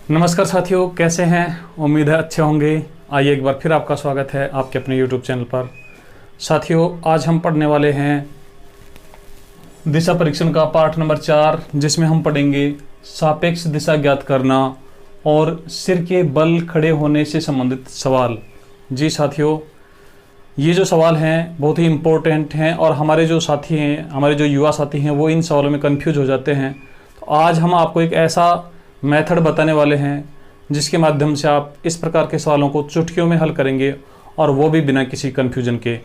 नमस्कार साथियों, कैसे हैं? उम्मीद है अच्छे होंगे। आइए एक बार फिर आपका स्वागत है आपके अपने YouTube चैनल पर। साथियों, आज हम पढ़ने वाले हैं दिशा परीक्षण का पाठ नंबर 4, जिसमें हम पढ़ेंगे सापेक्ष दिशा ज्ञात करना और सिर के बल खड़े होने से संबंधित सवाल। जी साथियों, ये जो सवाल हैं बहुत ही इम्पोर्टेंट हैं और हमारे जो साथी हैं, हमारे जो युवा साथी हैं, वो इन सवालों में कंफ्यूज हो जाते हैं। तो आज हम आपको एक ऐसा मेथड बताने वाले हैं जिसके माध्यम से आप इस प्रकार के सवालों को चुटकियों में हल करेंगे और वो भी बिना किसी कन्फ्यूजन के।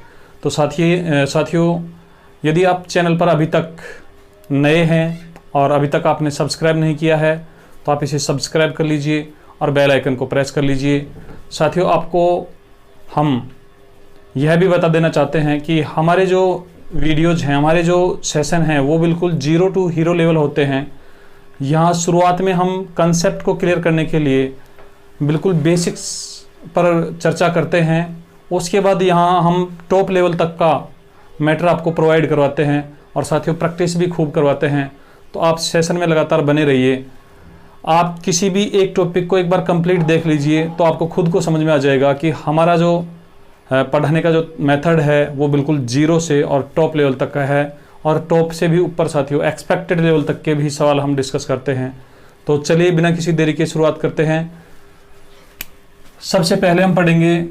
तो साथियों, यदि आप चैनल पर अभी तक नए हैं और अभी तक आपने सब्सक्राइब नहीं किया है तो आप इसे सब्सक्राइब कर लीजिए और बेल आइकन को प्रेस कर लीजिए। साथियों, आपको हम यह भी बता देना चाहते हैं कि हमारे जो वीडियोज हैं, हमारे जो सेशन हैं, वो बिल्कुल 0 to हीरो लेवल होते हैं। यहाँ शुरुआत में हम कंसेप्ट को क्लियर करने के लिए बिल्कुल बेसिक्स पर चर्चा करते हैं। उसके बाद यहाँ हम टॉप लेवल तक का मैटर आपको प्रोवाइड करवाते हैं और साथियों प्रैक्टिस भी खूब करवाते हैं। तो आप सेशन में लगातार बने रहिए। आप किसी भी एक टॉपिक को एक बार कंप्लीट देख लीजिए तो आपको खुद को समझ में आ जाएगा कि हमारा जो पढ़ाने का जो मेथड है वो बिल्कुल 0 से और टॉप लेवल तक का है और टॉप से भी ऊपर साथियों एक्सपेक्टेड लेवल तक के भी सवाल हम डिस्कस करते हैं। तो चलिए बिना किसी देरी के शुरुआत करते हैं। सबसे पहले हम पढ़ेंगे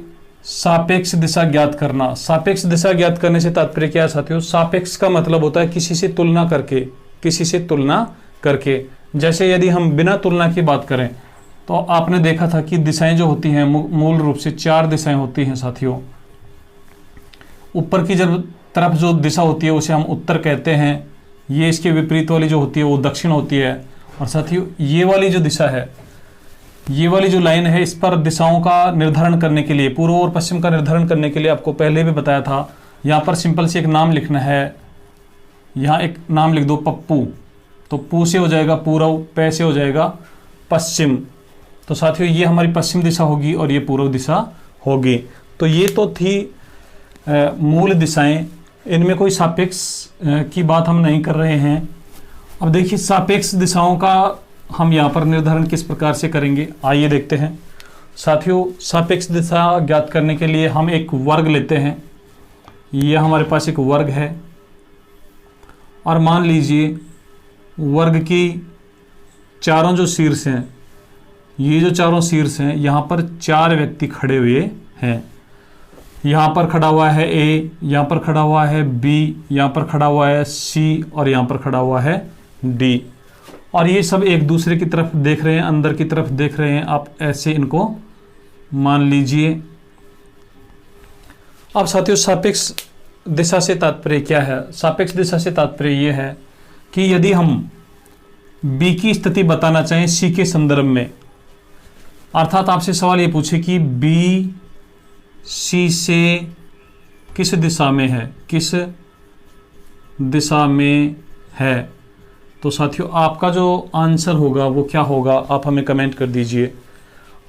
सापेक्ष दिशा ज्ञात करना। सापेक्ष दिशा ज्ञात करने से तात्पर्य क्या है साथियों? सापेक्ष का मतलब होता है किसी से तुलना करके, किसी से तुलना करके। जैसे यदि हम बिना तुलना की बात करें तो आपने देखा था कि दिशाएं जो होती हैं मूल रूप से 4 दिशाएं होती हैं साथियों। ऊपर की जब तरफ जो दिशा होती है उसे हम उत्तर कहते हैं। ये इसके विपरीत वाली जो होती है वो दक्षिण होती है। और साथियों ये वाली जो दिशा है, ये वाली जो लाइन है, इस पर दिशाओं का निर्धारण करने के लिए, पूर्व और पश्चिम का निर्धारण करने के लिए आपको पहले भी बताया था। यहाँ पर सिंपल से एक नाम लिखना है। यहाँ एक नाम लिख दो, पप्पू। तो पू से हो जाएगा पूर्व, पै से हो जाएगा पश्चिम। तो साथियों ये हमारी पश्चिम दिशा होगी और ये पूर्व दिशा होगी। तो ये तो थी मूल दिशाएं। इनमें कोई सापेक्ष की बात हम नहीं कर रहे हैं। अब देखिए सापेक्ष दिशाओं का हम यहाँ पर निर्धारण किस प्रकार से करेंगे, आइए देखते हैं। साथियों सापेक्ष दिशा ज्ञात करने के लिए हम एक वर्ग लेते हैं। यह हमारे पास एक वर्ग है और मान लीजिए वर्ग की चारों जो शीर्ष हैं, ये जो चारों शीर्ष हैं, यहाँ पर 4 व्यक्ति खड़े हुए हैं। यहाँ पर खड़ा हुआ है ए, यहाँ पर खड़ा हुआ है बी, यहाँ पर खड़ा हुआ है सी और यहाँ पर खड़ा हुआ है डी। और ये सब एक दूसरे की तरफ देख रहे हैं, अंदर की तरफ देख रहे हैं। आप ऐसे इनको मान लीजिए। अब साथियों सापेक्ष दिशा से तात्पर्य क्या है? सापेक्ष दिशा से तात्पर्य ये है कि यदि हम बी की स्थिति बताना चाहें सी के संदर्भ में, अर्थात आपसे सवाल ये पूछे कि बी सी से किस दिशा में है, किस दिशा में है, तो साथियों आपका जो आंसर होगा वो क्या होगा, आप हमें कमेंट कर दीजिए।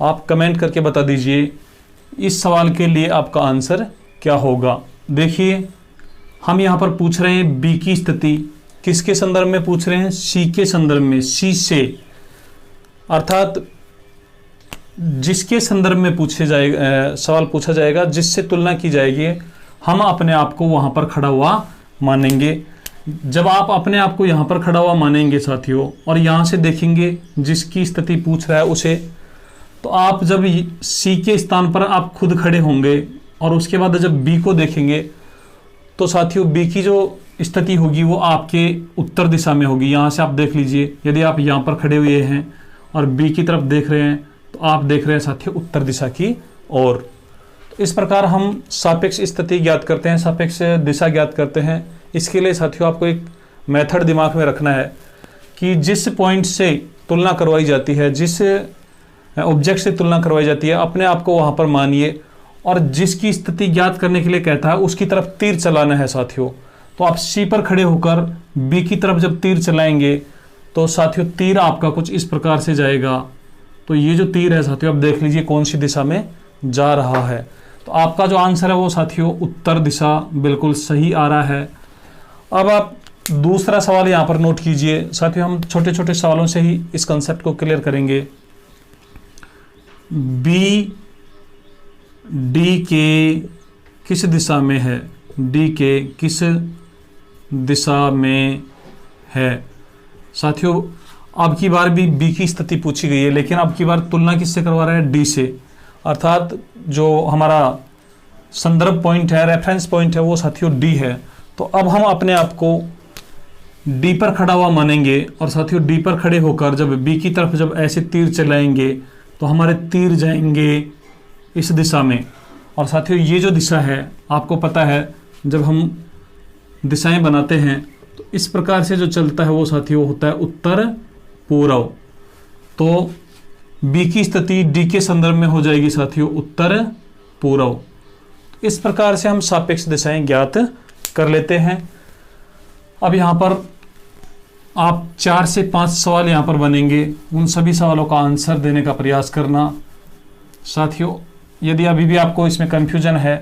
आप कमेंट करके बता दीजिए इस सवाल के लिए आपका आंसर क्या होगा। देखिए हम यहाँ पर पूछ रहे हैं बी की स्थिति, किसके संदर्भ में पूछ रहे हैं? सी के संदर्भ में, सी से, अर्थात जिसके संदर्भ में सवाल पूछा जाएगा, जिससे तुलना की जाएगी, हम अपने आप को वहां पर खड़ा हुआ मानेंगे। जब आप अपने आप को यहाँ पर खड़ा हुआ मानेंगे साथियों और यहाँ से देखेंगे जिसकी स्थिति पूछ रहा है उसे, तो आप जब सी के स्थान पर आप खुद खड़े होंगे और उसके बाद जब बी को देखेंगे तो साथियों बी की जो स्थिति होगी वो आपके उत्तर दिशा में होगी। यहाँ से आप देख लीजिए, यदि आप यहाँ पर खड़े हुए हैं और बी की तरफ देख रहे हैं तो आप देख रहे हैं साथियों उत्तर दिशा की ओर। तो इस प्रकार हम सापेक्ष स्थिति ज्ञात करते हैं, सापेक्ष दिशा ज्ञात करते हैं। इसके लिए साथियों आपको एक मेथड दिमाग में रखना है कि जिस पॉइंट से तुलना करवाई जाती है, जिस ऑब्जेक्ट से तुलना करवाई जाती है, अपने आप को वहाँ पर मानिए और जिसकी स्थिति ज्ञात करने के लिए कहता है उसकी तरफ तीर चलाना है साथियों। तो आप सी पर खड़े होकर बी की तरफ जब तीर चलाएंगे तो साथियों तीर आपका कुछ इस प्रकार से जाएगा। तो ये जो तीर है साथियों आप देख लीजिए कौन सी दिशा में जा रहा है। तो आपका जो आंसर है वो साथियों उत्तर दिशा बिल्कुल सही आ रहा है। अब आप दूसरा सवाल यहाँ पर नोट कीजिए। साथियों हम छोटे छोटे सवालों से ही इस कंसेप्ट को क्लियर करेंगे। बी डी के किस दिशा में है, डी के किस दिशा में है। साथियों अब की बार भी बी की स्थिति पूछी गई है, लेकिन अब की बार तुलना किससे करवा रहा है, डी से। अर्थात जो हमारा संदर्भ पॉइंट है, रेफरेंस पॉइंट है, वो साथियों डी है। तो अब हम अपने आप को डी पर खड़ा हुआ मानेंगे, और साथियों डी पर खड़े होकर जब बी की तरफ जब ऐसे तीर चलाएंगे तो हमारे तीर जाएंगे इस दिशा में। और साथियों ये जो दिशा है, आपको पता है जब हम दिशाएं बनाते हैं तो इस प्रकार से जो चलता है वो साथियों होता है उत्तर पूर्व। तो बी की स्थिति डी के संदर्भ में हो जाएगी साथियों उत्तर पूर्व। इस प्रकार से हम सापेक्ष दिशाएं ज्ञात कर लेते हैं। अब यहाँ पर आप 4 से 5 सवाल यहाँ पर बनेंगे, उन सभी सवालों का आंसर देने का प्रयास करना। साथियों यदि अभी भी आपको इसमें कंफ्यूजन है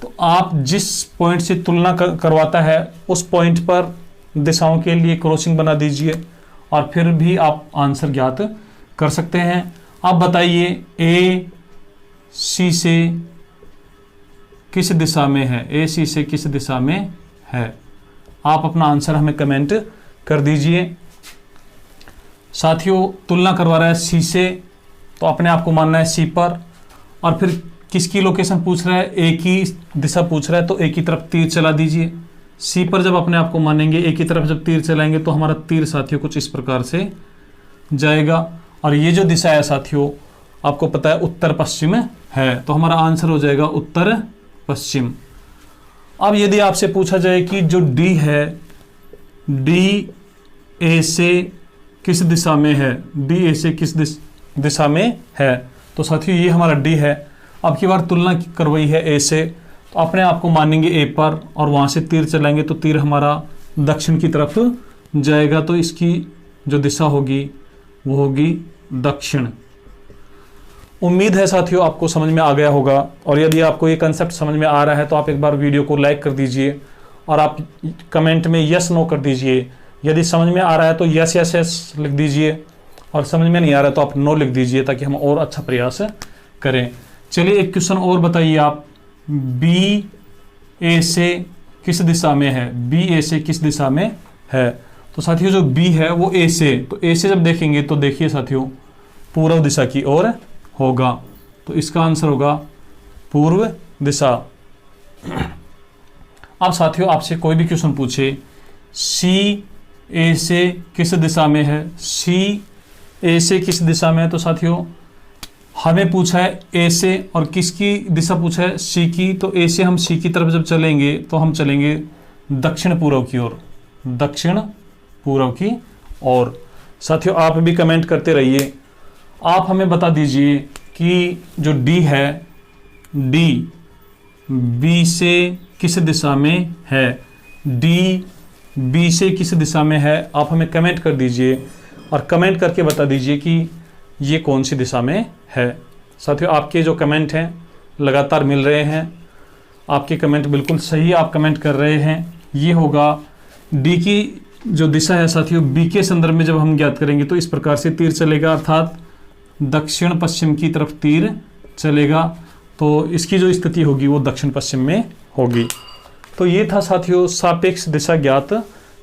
तो आप जिस पॉइंट से तुलना करवाता है उस पॉइंट पर दिशाओं के लिए क्रॉसिंग बना दीजिए और फिर भी आप आंसर ज्ञात कर सकते हैं। आप बताइए ए सी से किस दिशा में है, ए सी से किस दिशा में है। आप अपना आंसर हमें कमेंट कर दीजिए। साथियों तुलना करवा रहा है सी से, तो अपने आप को मानना है सी पर, और फिर किसकी लोकेशन पूछ रहा है, ए की दिशा पूछ रहा है, तो ए की तरफ तीर चला दीजिए। सी पर जब अपने आप को मानेंगे, ए की तरफ जब तीर चलाएंगे तो हमारा तीर साथियों कुछ इस प्रकार से जाएगा। और ये जो दिशा है साथियों आपको पता है उत्तर पश्चिम है, तो हमारा आंसर हो जाएगा उत्तर पश्चिम। अब यदि आपसे पूछा जाए कि जो डी है, डी ए से किस दिशा में है, डी ए से किस दिशा में है, तो साथियों ये हमारा डी है। अब की बार तुलना करवाई है ए से, तो अपने आप को मानेंगे ए पर और वहाँ से तीर चलाएंगे तो तीर हमारा दक्षिण की तरफ जाएगा, तो इसकी जो दिशा होगी वो होगी दक्षिण। उम्मीद है साथियों आपको समझ में आ गया होगा, और यदि आपको ये कंसेप्ट समझ में आ रहा है तो आप एक बार वीडियो को लाइक कर दीजिए और आप कमेंट में यस नो कर दीजिए। यदि समझ में आ रहा है तो यस यस यस लिख दीजिए, और समझ में नहीं आ रहा है तो आप नो लिख दीजिए, ताकि हम और अच्छा प्रयास करें। चलिए एक क्वेश्चन और बताइए आप, बी ए से किस दिशा में है, बी ए से किस दिशा में है। तो साथियों जो बी है वो ए से, तो ए से जब देखेंगे तो देखिए साथियों पूर्व दिशा की ओर होगा, तो इसका आंसर होगा पूर्व दिशा। अब साथियों आपसे कोई भी क्वेश्चन पूछे सी ए से किस दिशा में है, सी ए से किस दिशा में है, तो साथियों हमें पूछा है ए से और किसकी दिशा पूछा है, सी की। तो ए से हम सी की तरफ जब चलेंगे तो हम चलेंगे दक्षिण पूर्व की ओर, दक्षिण पूर्व की ओर। साथियों आप भी कमेंट करते रहिए। आप हमें बता दीजिए कि जो डी है, डी बी से किस दिशा में है, डी बी से किस दिशा में है। आप हमें कमेंट कर दीजिए और कमेंट करके बता दीजिए कि ये कौन सी दिशा में है। साथियों आपके जो कमेंट हैं लगातार मिल रहे हैं, आपके कमेंट बिल्कुल सही आप कमेंट कर रहे हैं। ये होगा डी की जो दिशा है साथियों, बी के संदर्भ में जब हम ज्ञात करेंगे तो इस प्रकार से तीर चलेगा, अर्थात दक्षिण पश्चिम की तरफ तीर चलेगा। तो इसकी जो स्थिति होगी वो दक्षिण पश्चिम में होगी। तो ये था साथियों सापेक्ष दिशा ज्ञात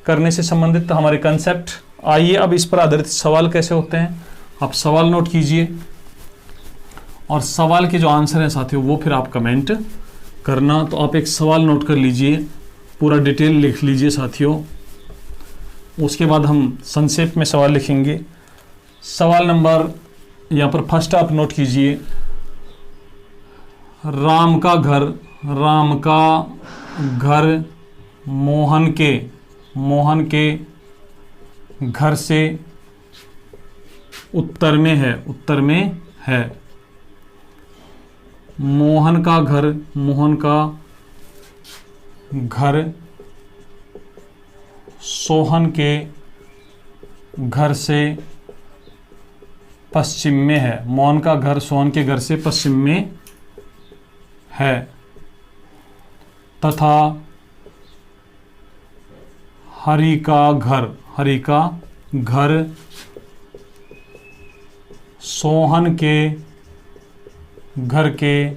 करने से संबंधित हमारे कंसेप्ट। आइए अब इस पर आधारित सवाल कैसे होते हैं, आप सवाल नोट कीजिए और सवाल के जो आंसर है साथियों वो फिर आप कमेंट करना। तो आप एक सवाल नोट कर लीजिए, पूरा डिटेल लिख लीजिए साथियों, उसके बाद हम संक्षेप में सवाल लिखेंगे। सवाल नंबर यहाँ पर फर्स्ट आप नोट कीजिए, राम का घर मोहन के घर से उत्तर में है, मोहन का घर सोहन के घर से पश्चिम में है, मोहन का घर सोहन के घर से पश्चिम में है, तथा हरि का घर सोहन के घर के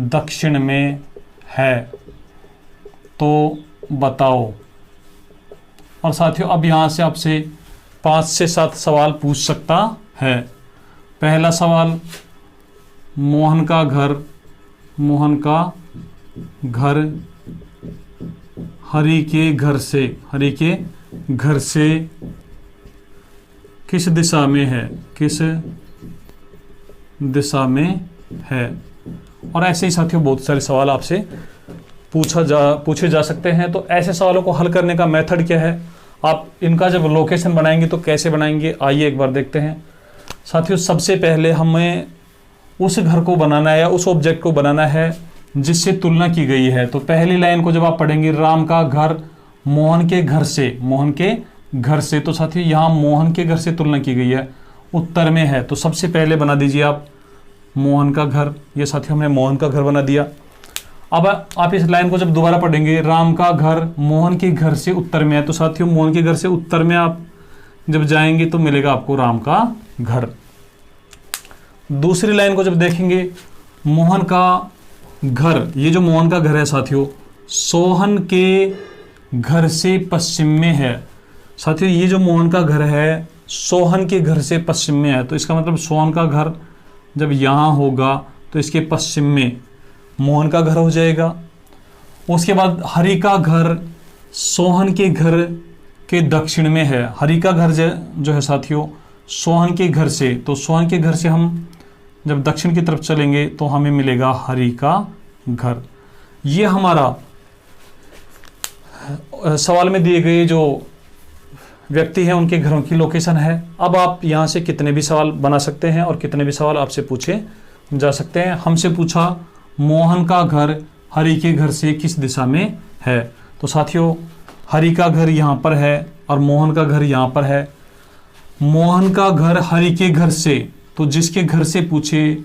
दक्षिण में है तो बताओ। और साथियों अब यहाँ से आपसे 5 से 7 सवाल पूछ सकता है। पहला सवाल, मोहन का घर हरि के घर से किस दिशा में है, किस दिशा में है। और ऐसे ही साथियों बहुत सारे सवाल आपसे पूछे जा सकते हैं। तो ऐसे सवालों को हल करने का मेथड क्या है, आप इनका जब लोकेशन बनाएंगे तो कैसे बनाएंगे, आइए एक बार देखते हैं। साथियों सबसे पहले हमें उस घर को बनाना है या उस ऑब्जेक्ट को बनाना है जिससे तुलना की गई है। तो पहली लाइन को जब आप पढ़ेंगे, राम का घर मोहन के घर से, तो साथियों यहाँ मोहन के घर से तुलना की गई है, उत्तर में है। तो सबसे पहले बना दीजिए आप मोहन का घर। ये साथियों हमने मोहन का घर बना दिया। अब आप इस लाइन को जब दोबारा पढ़ेंगे, राम का घर मोहन के घर से उत्तर में है, तो साथियों मोहन के घर से उत्तर में आप जब जाएंगे तो मिलेगा आपको राम का घर। दूसरी लाइन को जब देखेंगे, मोहन का घर, ये जो मोहन का घर है साथियों, सोहन के घर से पश्चिम में है। साथियों ये जो मोहन का घर है सोहन के घर से पश्चिम में है, तो इसका मतलब सोहन का घर जब यहाँ होगा तो इसके पश्चिम में मोहन का घर हो जाएगा। उसके बाद हरि का घर सोहन के घर के दक्षिण में है। हरि का घर जो है साथियों सोहन के घर से, तो सोहन के घर से हम जब दक्षिण की तरफ चलेंगे तो हमें मिलेगा हरि का घर। ये हमारा सवाल में दिए गए जो व्यक्ति हैं उनके घरों की लोकेशन है। अब आप यहाँ से कितने भी सवाल बना सकते हैं और कितने भी सवाल आपसे पूछे जा सकते हैं। हमसे पूछा मोहन का घर हरि के घर से किस दिशा में है, तो साथियों हरि का घर यहाँ पर है और मोहन का घर यहाँ पर है। मोहन का घर हरि के घर से, तो जिसके घर से पूछे,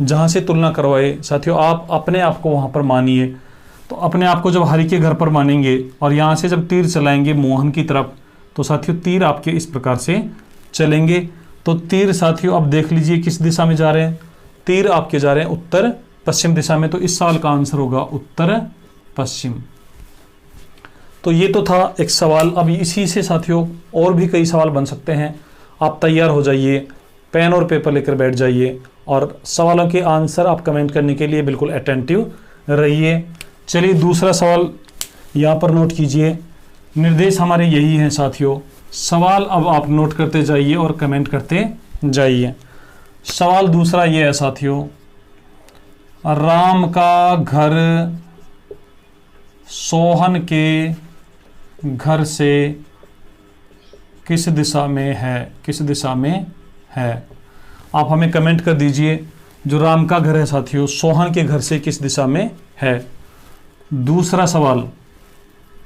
जहाँ से तुलना करवाए, साथियों आप अपने आप को वहाँ पर मानिए। तो अपने आप को जब हरि के घर पर मानेंगे और यहाँ से जब तीर चलाएंगे मोहन की तरफ, तो साथियों तीर आपके इस प्रकार से चलेंगे। तो तीर साथियों अब देख लीजिए किस दिशा में जा रहे हैं, तीर आपके जा रहे हैं उत्तर पश्चिम दिशा में। तो इस सवाल का आंसर होगा उत्तर पश्चिम। तो ये तो था एक सवाल। अब इसी से साथियों और भी कई सवाल बन सकते हैं। आप तैयार हो जाइए, पेन और पेपर लेकर बैठ जाइए और सवालों के आंसर आप कमेंट करने के लिए बिल्कुल अटेंटिव रहिए। चलिए दूसरा सवाल यहाँ पर नोट कीजिए। निर्देश हमारे यही हैं साथियों। सवाल अब आप नोट करते जाइए और कमेंट करते जाइए। सवाल दूसरा ये है साथियों, राम का घर सोहन के घर से किस दिशा में है, किस दिशा में है। आप हमें कमेंट कर दीजिए। जो राम का घर है साथियों सोहन के घर से किस दिशा में है। दूसरा सवाल,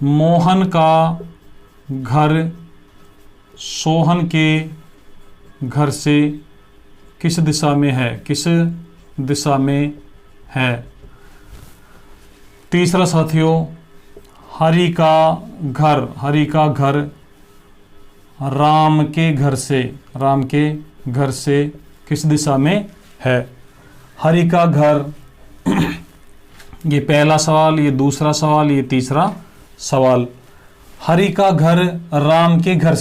मोहन का घर सोहन के घर से किस दिशा में है, किस दिशा में है। तीसरा साथियों, हरि का घर राम के घर से किस दिशा में है। हरि का घर, ये पहला सवाल, ये दूसरा सवाल, ये तीसरा सवाल। हरि का घर राम के घर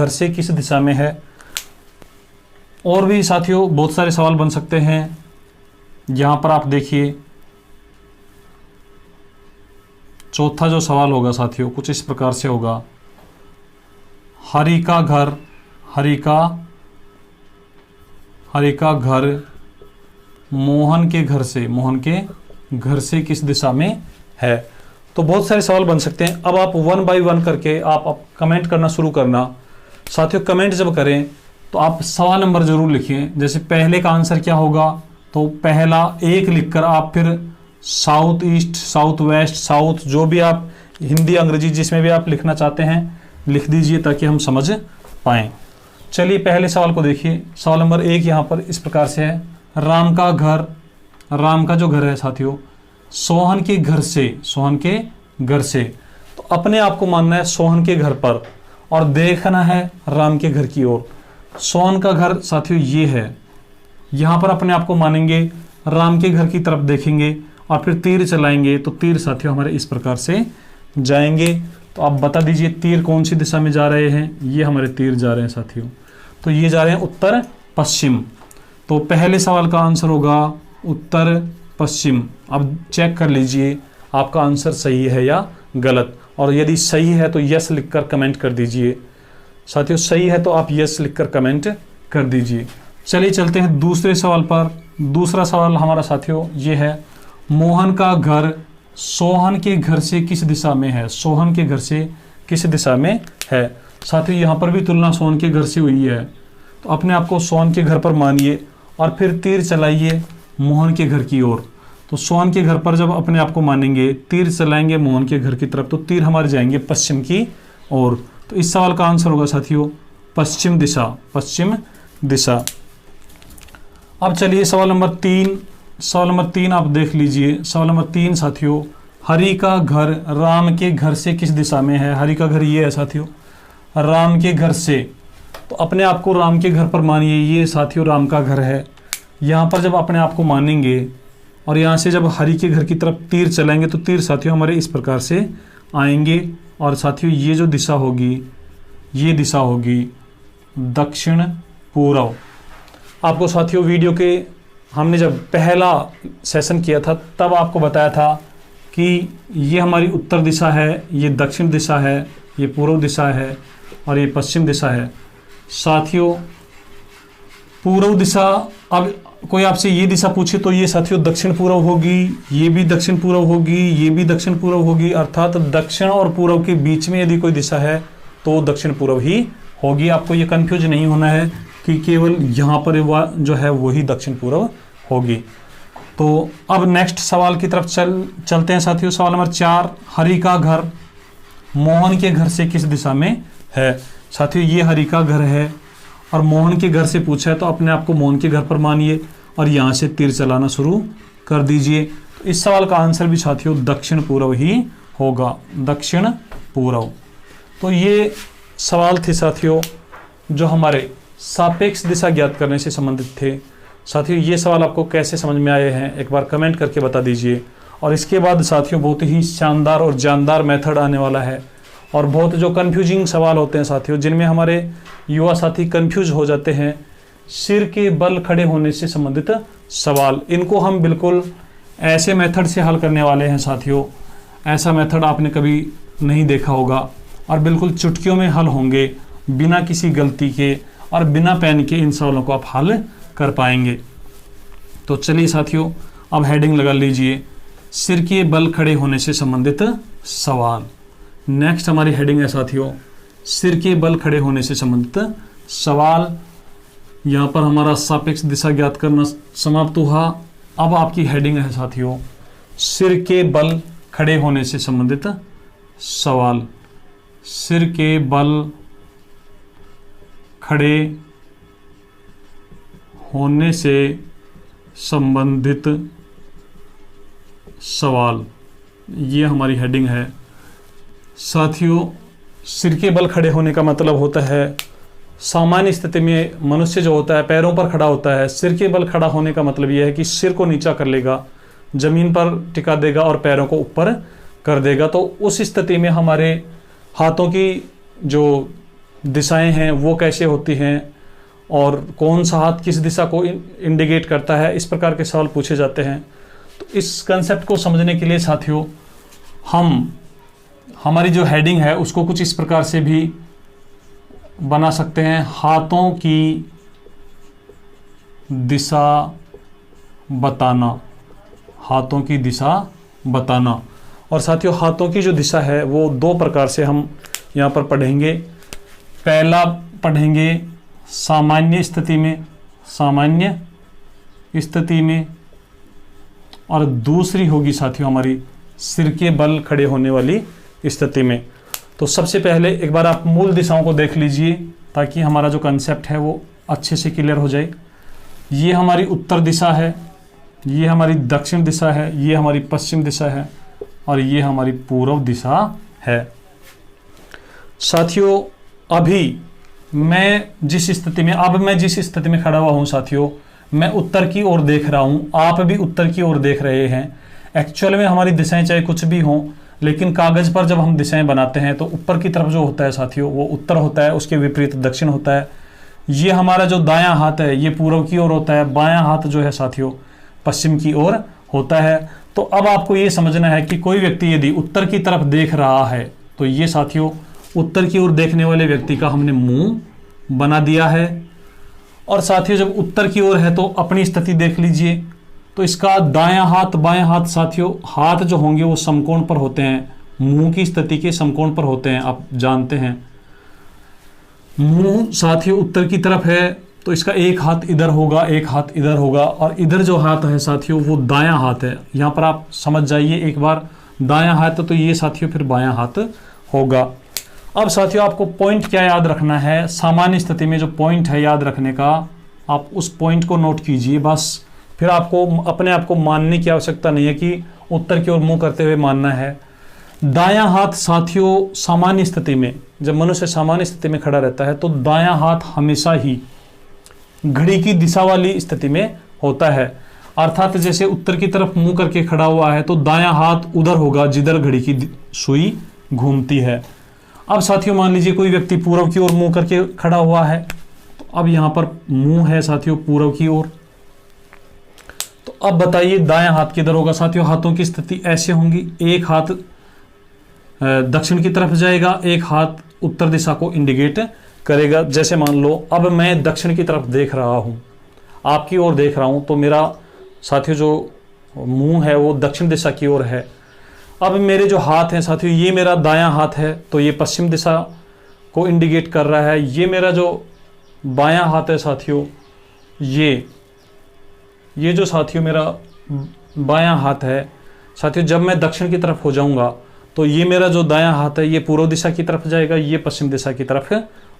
से किस दिशा में है। और भी साथियों बहुत सारे सवाल बन सकते हैं। यहां पर आप देखिए चौथा जो सवाल होगा साथियों कुछ इस प्रकार से होगा, हरि का घर मोहन के घर से किस दिशा में है। तो बहुत सारे सवाल बन सकते हैं। अब आप 1 बाय 1 करके आप कमेंट करना शुरू करना। साथियों कमेंट जब करें तो आप सवाल नंबर जरूर लिखिए। जैसे पहले का आंसर क्या होगा, तो पहला 1 लिखकर आप फिर south east, south west, south, जो भी आप हिंदी अंग्रेजी जिसमें भी आप लिखना चाहते हैं लिख दीजिए ताकि हम समझ पाएँ। चलिए पहले सवाल को देखिए। सवाल नंबर 1 यहाँ पर इस प्रकार से है, राम का जो घर है साथियों सोहन के घर से, तो अपने आप को मानना है सोहन के घर पर और देखना है राम के घर की ओर। सोहन का घर साथियों ये है। यहाँ पर अपने आप को मानेंगे, राम के घर की तरफ देखेंगे और फिर तीर चलाएंगे तो तीर साथियों हमारे इस प्रकार से जाएंगे। तो आप बता दीजिए तीर कौन सी दिशा में जा रहे हैं। ये हमारे तीर जा रहे हैं साथियों, तो ये जा रहे हैं उत्तर पश्चिम। तो पहले सवाल का आंसर होगा उत्तर पश्चिम। अब चेक कर लीजिए आपका आंसर सही है या गलत, और यदि सही है तो यस लिखकर कमेंट कर दीजिए। साथियों सही है तो आप यस लिखकर कमेंट कर दीजिए। चलिए चलते हैं दूसरे सवाल पर। दूसरा सवाल हमारा साथियों ये है, मोहन का घर सोहन के घर से किस दिशा में है। सोहन के घर से किस दिशा में है। साथियों यहाँ पर भी तुलना सोहन के घर से हुई है, तो अपने आप को सोहन के घर पर मानिए और फिर तीर चलाइए मोहन के घर की ओर। तो सोहन के घर पर जब अपने आप को मानेंगे, तीर चलाएंगे मोहन के घर की तरफ, तो तीर हमारे जाएंगे पश्चिम की ओर। तो इस सवाल का आंसर होगा साथियों पश्चिम दिशा, पश्चिम दिशा। अब चलिए सवाल नंबर 3। सवाल नंबर 3 आप देख लीजिए। सवाल नंबर 3 साथियों, हरि का घर राम के घर से किस दिशा में है। हरि का घर ये है साथियों, राम के घर से। तो अपने आप को राम के घर पर मानिए, ये साथियों राम का घर है। यहाँ पर जब अपने आप को मानेंगे और यहाँ से जब हरि के घर की तरफ तीर चलाएंगे तो तीर साथियों हमारे इस प्रकार से आएंगे। और साथियों ये जो दिशा होगी, ये दिशा होगी दक्षिण पूर्व। आपको साथियों वीडियो के हमने जब पहला सेशन किया था तब आपको बताया था कि ये हमारी उत्तर दिशा है, ये दक्षिण दिशा है, ये पूर्व दिशा है और ये पश्चिम दिशा है। साथियों पूर्व दिशा, अब कोई आपसे ये दिशा पूछे तो ये साथियों दक्षिण पूर्व होगी, ये भी दक्षिण पूर्व होगी, ये भी दक्षिण पूर्व होगी। अर्थात दक्षिण और पूर्व के बीच में यदि कोई दिशा है तो दक्षिण पूर्व ही होगी। आपको ये कंफ्यूज नहीं होना है कि केवल यहाँ पर जो है वही दक्षिण पूर्व होगी। तो अब नेक्स्ट सवाल की तरफ चलते हैं साथियों। सवाल नंबर 4, हरि का घर मोहन के घर से किस दिशा में है। साथियों ये हरि का घर है और मोहन के घर से पूछा है, तो अपने आप को मोहन के घर पर मानिए और यहाँ से तीर चलाना शुरू कर दीजिए। तो इस सवाल का आंसर भी साथियों दक्षिण पूर्व ही होगा, दक्षिण पूर्व। तो ये सवाल थे साथियों जो हमारे सापेक्ष दिशा ज्ञात करने से संबंधित थे। साथियों ये सवाल आपको कैसे समझ में आए हैं एक बार कमेंट करके बता दीजिए। और इसके बाद साथियों बहुत ही शानदार और जानदार मेथड आने वाला है, और बहुत जो कंफ्यूजिंग सवाल होते हैं साथियों जिनमें हमारे युवा साथी कंफ्यूज हो जाते हैं, सिर के बल खड़े होने से संबंधित सवाल, इनको हम बिल्कुल ऐसे मेथड से हल करने वाले हैं साथियों। ऐसा मेथड आपने कभी नहीं देखा होगा और बिल्कुल चुटकियों में हल होंगे, बिना किसी गलती के और बिना पेन के इन सवालों को आप हल कर पाएंगे। तो चलिए साथियों अब हेडिंग लगा लीजिए, सिर के बल खड़े होने से संबंधित सवाल। नेक्स्ट हमारी हेडिंग है साथियों सिर के बल खड़े होने से संबंधित सवाल। यहाँ पर हमारा सापेक्ष दिशा ज्ञात करना समाप्त हुआ। अब आपकी हेडिंग है साथियों सिर के बल खड़े होने से संबंधित सवाल। सिर के बल खड़े होने से संबंधित सवाल, ये हमारी हेडिंग है साथियों। सिर के बल खड़े होने का मतलब होता है सामान्य स्थिति में मनुष्य जो होता है पैरों पर खड़ा होता है। सिर के बल खड़ा होने का मतलब यह है कि सिर को नीचा कर लेगा, जमीन पर टिका देगा और पैरों को ऊपर कर देगा। तो उस स्थिति में हमारे हाथों की जो दिशाएं हैं वो कैसे होती हैं और कौन सा हाथ किस दिशा को इंडिकेट करता है, इस प्रकार के सवाल पूछे जाते हैं। तो इस कंसेप्ट को समझने के लिए साथियों हमारी जो हेडिंग है उसको कुछ इस प्रकार से भी बना सकते हैं, हाथों की दिशा बताना, हाथों की दिशा बताना। और साथियों हाथों की जो दिशा है वो दो प्रकार से हम यहाँ पर पढ़ेंगे। पहला पढ़ेंगे सामान्य स्थिति में, सामान्य स्थिति में, और दूसरी होगी साथियों हमारी सिर के बल खड़े होने वाली स्थिति में। तो सबसे पहले एक बार आप मूल दिशाओं को देख लीजिए ताकि हमारा जो कंसेप्ट है वो अच्छे से क्लियर हो जाए। ये हमारी उत्तर दिशा है, ये हमारी दक्षिण दिशा है, ये हमारी पश्चिम दिशा है और ये हमारी पूर्व दिशा है। साथियों अभी मैं जिस स्थिति में खड़ा हुआ हूं साथियों, मैं उत्तर की ओर देख रहा हूं, आप भी उत्तर की ओर देख रहे हैं। एक्चुअल में हमारी दिशाएं चाहे कुछ भी हों, लेकिन कागज पर जब हम दिशाएं बनाते हैं तो ऊपर की तरफ जो होता है साथियों वो उत्तर होता है, उसके विपरीत दक्षिण होता है। ये हमारा जो दायां हाथ है ये पूर्व की ओर होता है, बायां हाथ जो है साथियों पश्चिम की ओर होता है। तो अब आपको ये समझना है कि कोई व्यक्ति यदि उत्तर की तरफ देख रहा है तो ये साथियों उत्तर की ओर देखने वाले व्यक्ति का हमने मुंह बना दिया है। और साथियों जब उत्तर की ओर है तो अपनी स्थिति देख लीजिए, तो इसका दायां हाथ बायां हाथ साथियों हाथ जो होंगे वो समकोण पर होते हैं, मुंह की स्थिति के समकोण पर होते हैं, आप जानते हैं। मुंह साथियों उत्तर की तरफ है तो इसका एक हाथ इधर होगा, एक हाथ इधर होगा, और इधर जो हाथ है साथियों वो दायां हाथ है। यहां पर आप समझ जाइए एक बार, दायां हाथ तो ये साथियों फिर बायां हाथ होगा। अब साथियों आपको पॉइंट क्या याद रखना है, सामान्य स्थिति में जो पॉइंट है याद रखने का, आप उस पॉइंट को नोट कीजिए बस। फिर आपको अपने आप को मानने की आवश्यकता नहीं है कि उत्तर की ओर मुंह करते हुए मानना है। दायां हाथ साथियों सामान्य स्थिति में, जब मनुष्य सामान्य स्थिति में खड़ा रहता है तो दायां हाथ हमेशा ही घड़ी की दिशा वाली स्थिति में होता है। अर्थात जैसे उत्तर की तरफ मुंह करके खड़ा हुआ है तो दायां हाथ उधर होगा जिधर घड़ी की सुई घूमती है। अब साथियों मान लीजिए कोई व्यक्ति पूर्व की ओर मुंह करके खड़ा हुआ है, तो अब यहां पर मुंह है साथियों पूर्व की ओर। तो अब बताइए दायां हाथ किधर होगा साथियों, हाथों की स्थिति ऐसे होंगी, एक हाथ दक्षिण की तरफ जाएगा, एक हाथ उत्तर दिशा को इंडिकेट करेगा। जैसे मान लो अब मैं दक्षिण की तरफ देख रहा हूं, आपकी ओर देख रहा हूं, तो मेरा साथियों जो मुंह है वो दक्षिण दिशा की ओर है। अब मेरे जो हाथ हैं साथियों ये मेरा दायां हाथ है तो ये पश्चिम दिशा को इंडिकेट कर रहा है। ये मेरा जो बायां हाथ है साथियों, ये जो साथियों मेरा बायां हाथ है साथियों, जब मैं दक्षिण की तरफ हो जाऊंगा तो ये मेरा जो दायां हाथ है ये पूर्व दिशा की तरफ जाएगा, ये पश्चिम दिशा की तरफ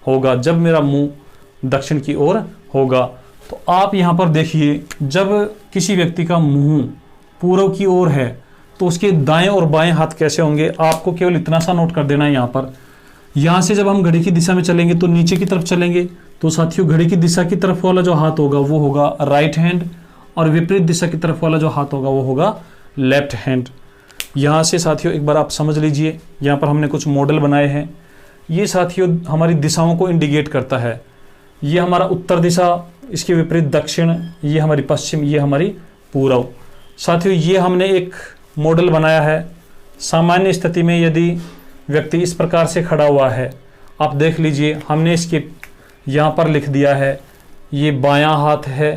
होगा जब मेरा मुंह दक्षिण की ओर होगा। तो आप यहां पर देखिए, जब किसी व्यक्ति का मुंह पूर्व की ओर है तो उसके दाएं और बाएं हाथ कैसे होंगे, आपको केवल इतना सा नोट कर देना है। यहां पर यहां से जब हम घड़ी की दिशा में चलेंगे तो नीचे की तरफ चलेंगे, तो साथियों घड़ी की दिशा की तरफ वाला जो हाथ होगा वो होगा राइट हैंड, और विपरीत दिशा की तरफ वाला जो हाथ होगा वो होगा लेफ्ट हैंड। यहां से साथियों एक बार आप समझ लीजिए, यहां पर हमने कुछ मॉडल बनाए हैं। ये साथियों हमारी दिशाओं को इंडिकेट करता है। ये हमारा उत्तर दिशा, इसके विपरीत दक्षिण, ये हमारी पश्चिम, ये हमारी पूर्व। साथियों ये हमने एक मॉडल बनाया है। सामान्य स्थिति में यदि व्यक्ति इस प्रकार से खड़ा हुआ है, आप देख लीजिए, हमने इसके यहाँ पर लिख दिया है, ये बायां हाथ है,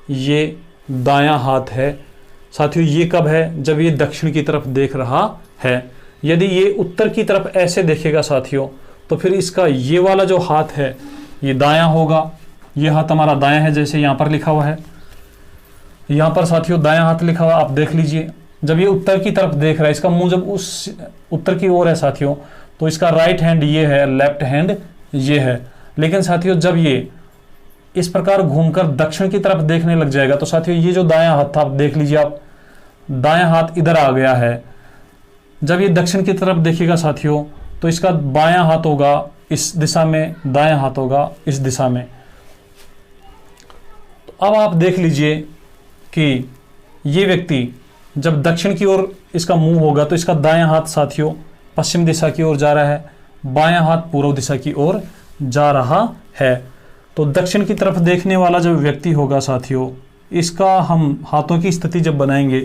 ये दायां हाथ है। साथियों ये कब है, जब ये दक्षिण की तरफ देख रहा है। यदि ये उत्तर की तरफ ऐसे देखेगा साथियों, तो फिर इसका ये वाला जो हाथ है ये दायां होगा। ये हाथ हमारा दायां है, जैसे यहाँ पर लिखा हुआ है, यहाँ पर साथियों दायां हाथ लिखा हुआ, आप देख लीजिए। जब ये उत्तर की तरफ देख रहा है, इसका मुंह जब उस उत्तर की ओर है साथियों, तो इसका राइट हैंड ये है, लेफ्ट हैंड ये है। लेकिन साथियों जब ये इस प्रकार घूमकर दक्षिण की तरफ देखने लग जाएगा, तो साथियों ये जो दायां हाथ था, आप देख लीजिए, आप दायां हाथ इधर आ गया है। जब ये दक्षिण की तरफ देखेगा साथियों, तो इसका बायां हाथ होगा इस दिशा में, दायां हाथ होगा इस दिशा में। तो अब आप देख लीजिए कि ये व्यक्ति जब दक्षिण की ओर इसका मुंह होगा, तो इसका दायां हाथ साथियों पश्चिम दिशा की ओर जा रहा है, बायां हाथ पूर्व दिशा की ओर जा रहा है। तो दक्षिण की तरफ देखने वाला जो व्यक्ति होगा साथियों, इसका हम हाथों की स्थिति जब बनाएंगे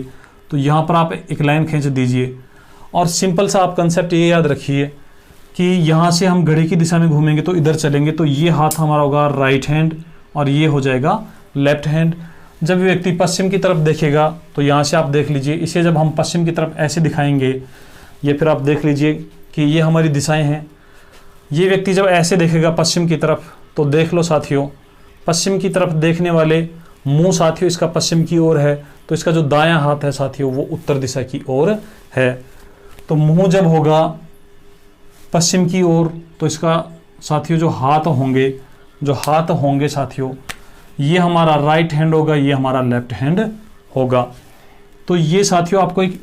तो यहाँ पर आप एक लाइन खींच दीजिए, और सिंपल सा आप कंसेप्ट ये याद रखिए कि यहाँ से हम घड़ी की दिशा में घूमेंगे तो इधर चलेंगे, तो ये हाथ हमारा होगा राइट हैंड और ये हो जाएगा लेफ्ट हैंड। जब व्यक्ति पश्चिम की तरफ देखेगा तो यहाँ से आप देख लीजिए, इसे जब हम पश्चिम की तरफ ऐसे दिखाएंगे, ये फिर आप देख लीजिए कि ये हमारी दिशाएं हैं। ये व्यक्ति जब ऐसे देखेगा पश्चिम की तरफ, तो देख लो साथियों, पश्चिम की तरफ देखने वाले मुंह साथियों इसका पश्चिम की ओर है, तो इसका जो दायां हाथ है साथियों वो उत्तर दिशा की ओर है। तो मुंह जब होगा पश्चिम की ओर, तो इसका साथियों जो हाथ होंगे साथियों, ये हमारा राइट हैंड होगा, ये हमारा लेफ्ट हैंड होगा। तो ये साथियों आपको एक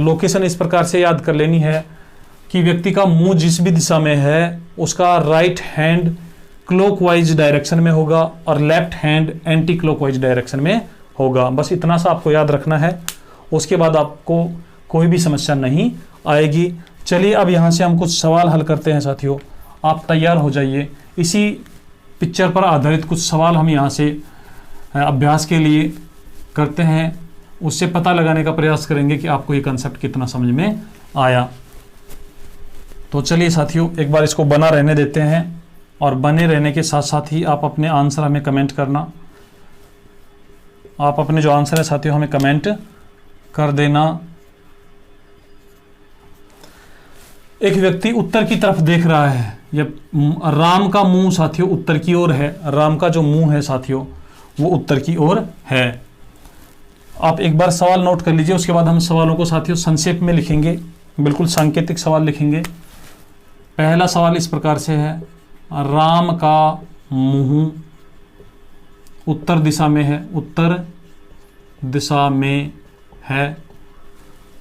लोकेशन इस प्रकार से याद कर लेनी है कि व्यक्ति का मुंह जिस भी दिशा में है, उसका राइट हैंड क्लॉकवाइज डायरेक्शन में होगा और left hand anti clockwise direction में होगा। बस इतना सा आपको याद रखना है, उसके बाद आपको कोई भी समस्या नहीं आएगी। चलिए अब यहाँ से हम कुछ सवाल हल करते हैं साथियों, आप तैयार हो जाइए। इसी पिक्चर पर आधारित कुछ सवाल हम यहाँ से अभ्यास के लिए करते हैं, उससे पता लगाने का प्रयास करेंगे कि आपको ये कंसेप्ट कितना समझ में आया। तो चलिए साथियों, एक बार इसको बना रहने देते हैं और बने रहने के साथ साथ ही आप अपने आंसर हमें कमेंट करना। आप अपने जो आंसर है साथियों हमें कमेंट कर देना। एक व्यक्ति उत्तर की तरफ देख रहा है, ये राम का मुंह साथियों उत्तर की ओर है। राम का जो मुंह है साथियों वो उत्तर की ओर है। आप एक बार सवाल नोट कर लीजिए, उसके बाद हम सवालों को साथियों संक्षेप में लिखेंगे, बिल्कुल सांकेतिक सवाल लिखेंगे। पहला सवाल इस प्रकार से है, राम का मुंह उत्तर दिशा में है, उत्तर दिशा में है,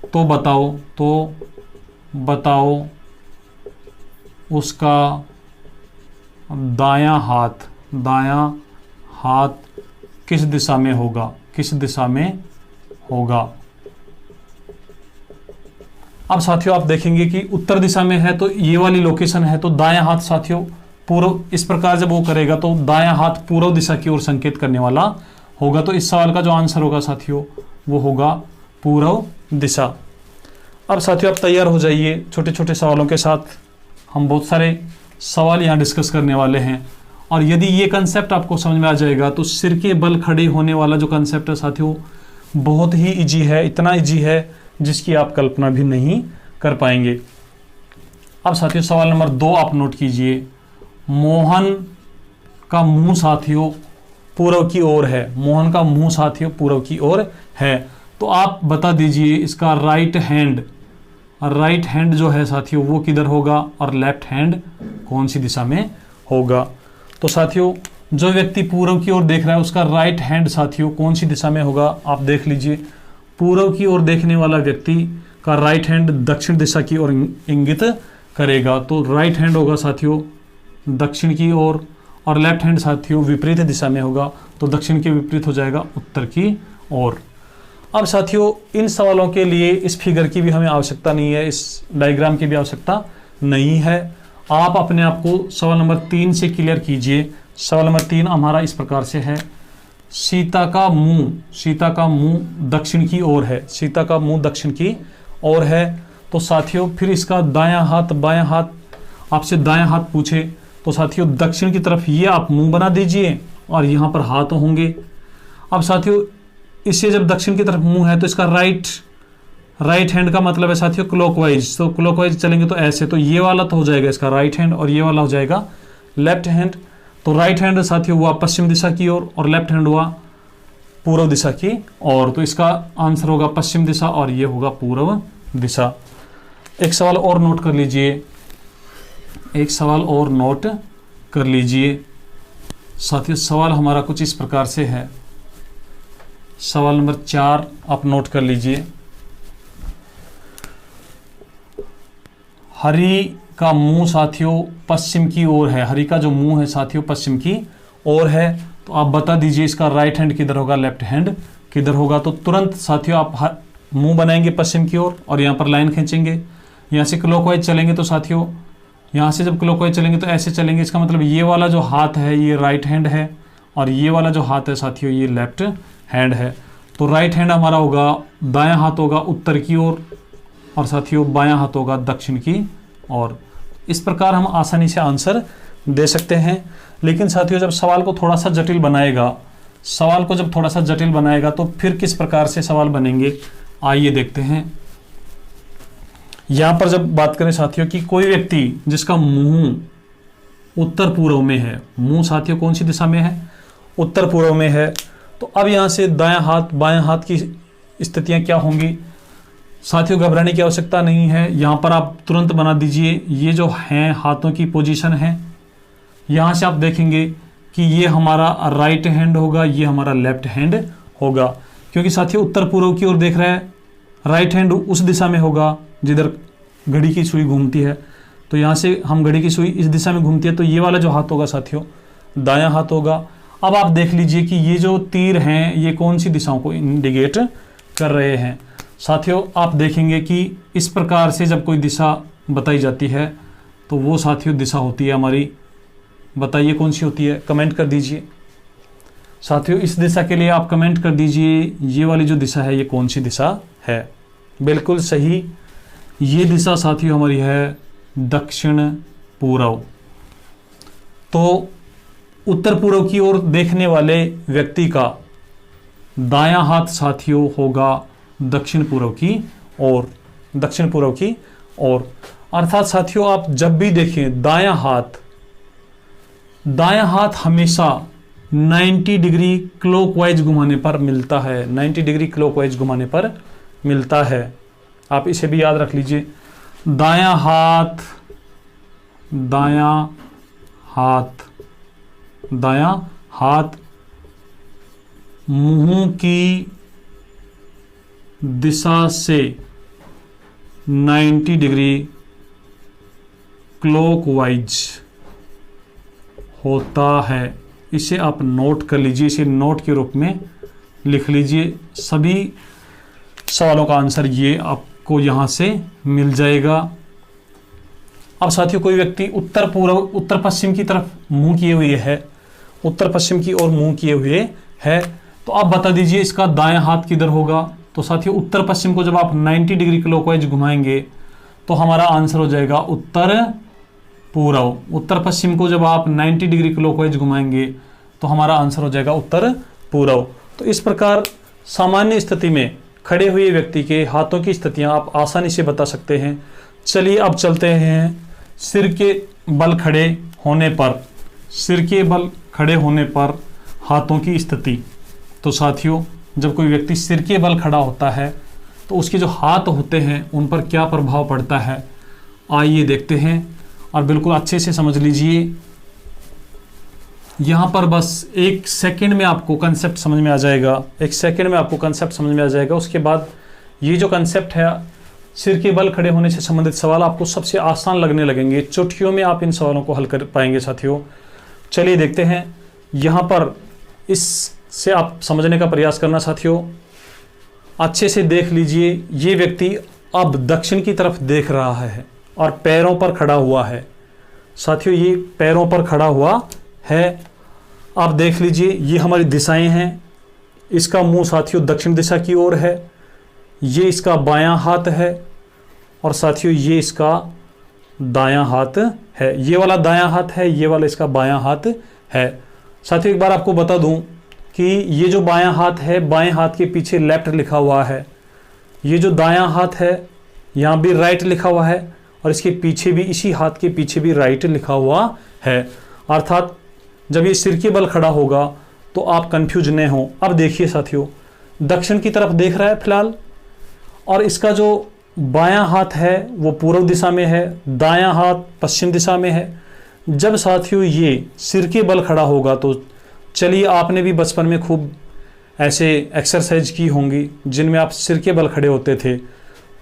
तो बताओ उसका दायां हाथ किस दिशा में होगा, किस दिशा में होगा। अब साथियों आप देखेंगे कि उत्तर दिशा में है तो ये वाली लोकेशन है, तो दायां हाथ साथियों पूर्व, इस प्रकार जब वो करेगा तो दायां हाथ पूर्व दिशा की ओर संकेत करने वाला होगा। तो इस सवाल का जो आंसर होगा साथियों वो होगा पूर्व दिशा। अब साथियों आप तैयार हो जाइए, छोटे छोटे सवालों के साथ हम बहुत सारे सवाल यहाँ डिस्कस करने वाले हैं। और यदि ये कंसेप्ट आपको समझ में आ जाएगा तो सिर के बल खड़े होने वाला जो कंसेप्ट है साथियों बहुत ही इजी है, इतना इजी है जिसकी आप कल्पना भी नहीं कर पाएंगे। अब साथियों सवाल नंबर 2 आप नोट कीजिए, मोहन का मुंह साथियों पूर्व की ओर है, मोहन का मुंह साथियों पूर्व की ओर है, तो आप बता दीजिए इसका राइट हैंड जो है साथियों वो किधर होगा और लेफ्ट हैंड कौन सी दिशा में होगा। तो साथियों जो व्यक्ति पूर्व की ओर देख रहा है उसका राइट हैंड साथियों कौन सी दिशा में होगा, आप देख लीजिए। पूर्व की ओर देखने वाला व्यक्ति का राइट हैंड दक्षिण दिशा की ओर इंगित करेगा, तो राइट हैंड होगा साथियों दक्षिण की ओर और लेफ्ट हैंड साथियों विपरीत दिशा में होगा, तो दक्षिण के विपरीत हो जाएगा उत्तर की ओर। अब साथियों इन सवालों के लिए इस फिगर की भी हमें आवश्यकता नहीं है, इस डायग्राम की भी आवश्यकता नहीं है। आप अपने आप को सवाल नंबर 3 से क्लियर कीजिए। सवाल नंबर 3 हमारा इस प्रकार से है, सीता का मुंह दक्षिण की ओर है, सीता का मुंह दक्षिण की ओर है। तो साथियों फिर इसका दायां हाथ बायां हाथ, आपसे दायां हाथ पूछे तो साथियों दक्षिण की तरफ ये आप मुंह बना दीजिए और यहाँ पर हाथ होंगे। अब साथियों इससे जब दक्षिण की तरफ मुंह है तो इसका राइट हैंड का मतलब है साथियों क्लॉकवाइज, तो क्लॉकवाइज चलेंगे तो ऐसे, तो ये वाला तो हो जाएगा इसका राइट हैंड और ये वाला हो जाएगा लेफ्ट हैंड। तो राइट हैंड साथियों हुआ पश्चिम दिशा की ओर और लेफ्ट हैंड हुआ पूर्व दिशा की ओर, तो इसका आंसर होगा पश्चिम दिशा और ये होगा पूर्व दिशा। एक सवाल और नोट कर लीजिए, एक सवाल और नोट कर लीजिए साथियों। सवाल हमारा कुछ इस प्रकार से है, सवाल नंबर 4 आप नोट कर लीजिए, हरि का मुंह साथियों पश्चिम की ओर है, हरि का जो मुंह है साथियों पश्चिम की ओर है, तो आप बता दीजिए इसका राइट हैंड किधर होगा, लेफ्ट हैंड किधर होगा। तो तुरंत साथियों आप मुंह बनाएंगे पश्चिम की ओर और यहाँ पर लाइन खींचेंगे, यहाँ से क्लॉकवाइज चलेंगे तो साथियों यहाँ से जब क्लॉकवाइज चलेंगे तो ऐसे चलेंगे, इसका मतलब ये वाला जो हाथ है ये राइट हैंड है और ये वाला जो हाथ है साथियों ये लेफ्ट हैंड है। तो राइट हैंड हमारा होगा, दायां हाथ होगा उत्तर की ओर और साथियों बायां हाथ होगा दक्षिण की ओर। इस प्रकार हम आसानी से आंसर दे सकते हैं। लेकिन साथियों जब सवाल को थोड़ा सा जटिल बनाएगा, सवाल को जब थोड़ा सा जटिल बनाएगा तो फिर किस प्रकार से सवाल बनेंगे आइए देखते हैं। यहाँ पर जब बात करें साथियों कि कोई व्यक्ति जिसका मुंह उत्तर पूर्व में है, मुंह साथियों कौन सी दिशा में है, उत्तर पूर्व में है, तो अब यहाँ से दायां हाथ बायां हाथ की स्थितियाँ क्या होंगी साथियों, घबराने की आवश्यकता नहीं है। यहाँ पर आप तुरंत बना दीजिए, ये जो हैं हाथों की पोजीशन है, यहाँ से आप देखेंगे कि ये हमारा राइट हैंड होगा, ये हमारा लेफ्ट हैंड होगा, क्योंकि साथियों उत्तर पूर्व की ओर देख रहा है, राइट हैंड उस दिशा में होगा जिधर घड़ी की सुई घूमती है, तो यहाँ से हम घड़ी की सुई इस दिशा में घूमती है, तो ये वाला जो हाथ होगा साथियों दायां हाथ होगा। अब आप देख लीजिए कि ये जो तीर हैं ये कौन सी दिशाओं को इंडिकेट कर रहे हैं। साथियों आप देखेंगे कि इस प्रकार से जब कोई दिशा बताई जाती है तो वो साथियों दिशा होती है हमारी, बताइए कौन सी होती है, कमेंट कर दीजिए। साथियों इस दिशा के लिए आप कमेंट कर दीजिए, ये वाली जो दिशा है ये कौन सी दिशा है। बिल्कुल सही, ये दिशा साथियों हमारी है दक्षिण पूर्व। तो उत्तर पूर्व की ओर देखने वाले व्यक्ति का दायां हाथ साथियों होगा दक्षिण पूर्व की ओर, दक्षिण पूर्व की ओर। अर्थात साथियों आप जब भी देखें दायां हाथ हमेशा 90 डिग्री क्लॉकवाइज घुमाने पर मिलता है, 90 डिग्री क्लॉकवाइज घुमाने पर मिलता है। आप इसे भी याद रख लीजिए, दायां हाथ मुंह की दिशा से 90 डिग्री क्लॉकवाइज होता है। इसे आप नोट कर लीजिए, इसे नोट के रूप में लिख लीजिए। सभी सवालों का आंसर ये आपको यहां से मिल जाएगा। अब साथियों कोई व्यक्ति उत्तर पश्चिम की तरफ मुंह किए हुए है, उत्तर पश्चिम की ओर मुंह किए हुए है, तो आप बता दीजिए इसका दायां हाथ किधर होगा। तो साथियों उत्तर पश्चिम को जब आप 90 डिग्री क्लॉकवाइज घुमाएंगे तो हमारा आंसर हो जाएगा उत्तर पूर्व। उत्तर पश्चिम को जब आप 90 डिग्री क्लॉकवाइज घुमाएंगे तो हमारा आंसर हो जाएगा उत्तर पूर्व। तो इस प्रकार सामान्य स्थिति में खड़े हुए व्यक्ति के हाथों की स्थितियां आप आसानी से बता सकते हैं। चलिए अब चलते हैं सिर के बल खड़े होने पर, सिर के बल खड़े होने पर हाथों की स्थिति। तो साथियों जब कोई व्यक्ति सिर के बल खड़ा होता है तो उसके जो हाथ होते हैं उन पर क्या प्रभाव पड़ता है, आइए देखते हैं और बिल्कुल अच्छे से समझ लीजिए। यहाँ पर बस एक सेकंड में आपको कंसेप्ट समझ में आ जाएगा, एक सेकंड में आपको कंसेप्ट समझ में आ जाएगा। उसके बाद ये जो कंसेप्ट है सिर के बल खड़े होने से संबंधित सवाल आपको सबसे आसान लगने लगेंगे, चुटकियों में आप इन सवालों को हल कर पाएंगे साथियों। चलिए देखते हैं, यहाँ पर इससे आप समझने का प्रयास करना साथियों। अच्छे से देख लीजिए, ये व्यक्ति अब दक्षिण की तरफ देख रहा है और पैरों पर खड़ा हुआ है। साथियों ये पैरों पर खड़ा हुआ है, आप देख लीजिए ये हमारी दिशाएं हैं। इसका मुंह साथियों दक्षिण दिशा की ओर है, ये इसका बायां हाथ है और साथियों ये इसका दायां हाथ है। ये वाला दायां हाथ है, ये वाला इसका बायां हाथ है। साथियों एक बार आपको बता दूं कि ये जो बायां हाथ है, बाएं हाथ के पीछे लेफ्ट लिखा हुआ है। ये जो दायां हाथ है यहाँ भी राइट लिखा हुआ है और इसके पीछे भी, इसी हाथ के पीछे भी राइट लिखा हुआ है। अर्थात जब ये सिर के बल खड़ा होगा तो आप कंफ्यूज न हो। अब देखिए साथियों दक्षिण की तरफ देख रहा है फिलहाल, और इसका जो बायां हाथ है वो पूर्व दिशा में है, दायां हाथ पश्चिम दिशा में है। जब साथियों ये सिर के बल खड़ा होगा तो चलिए आपने भी बचपन में खूब ऐसे एक्सरसाइज की होंगी जिनमें आप सिर के बल खड़े होते थे।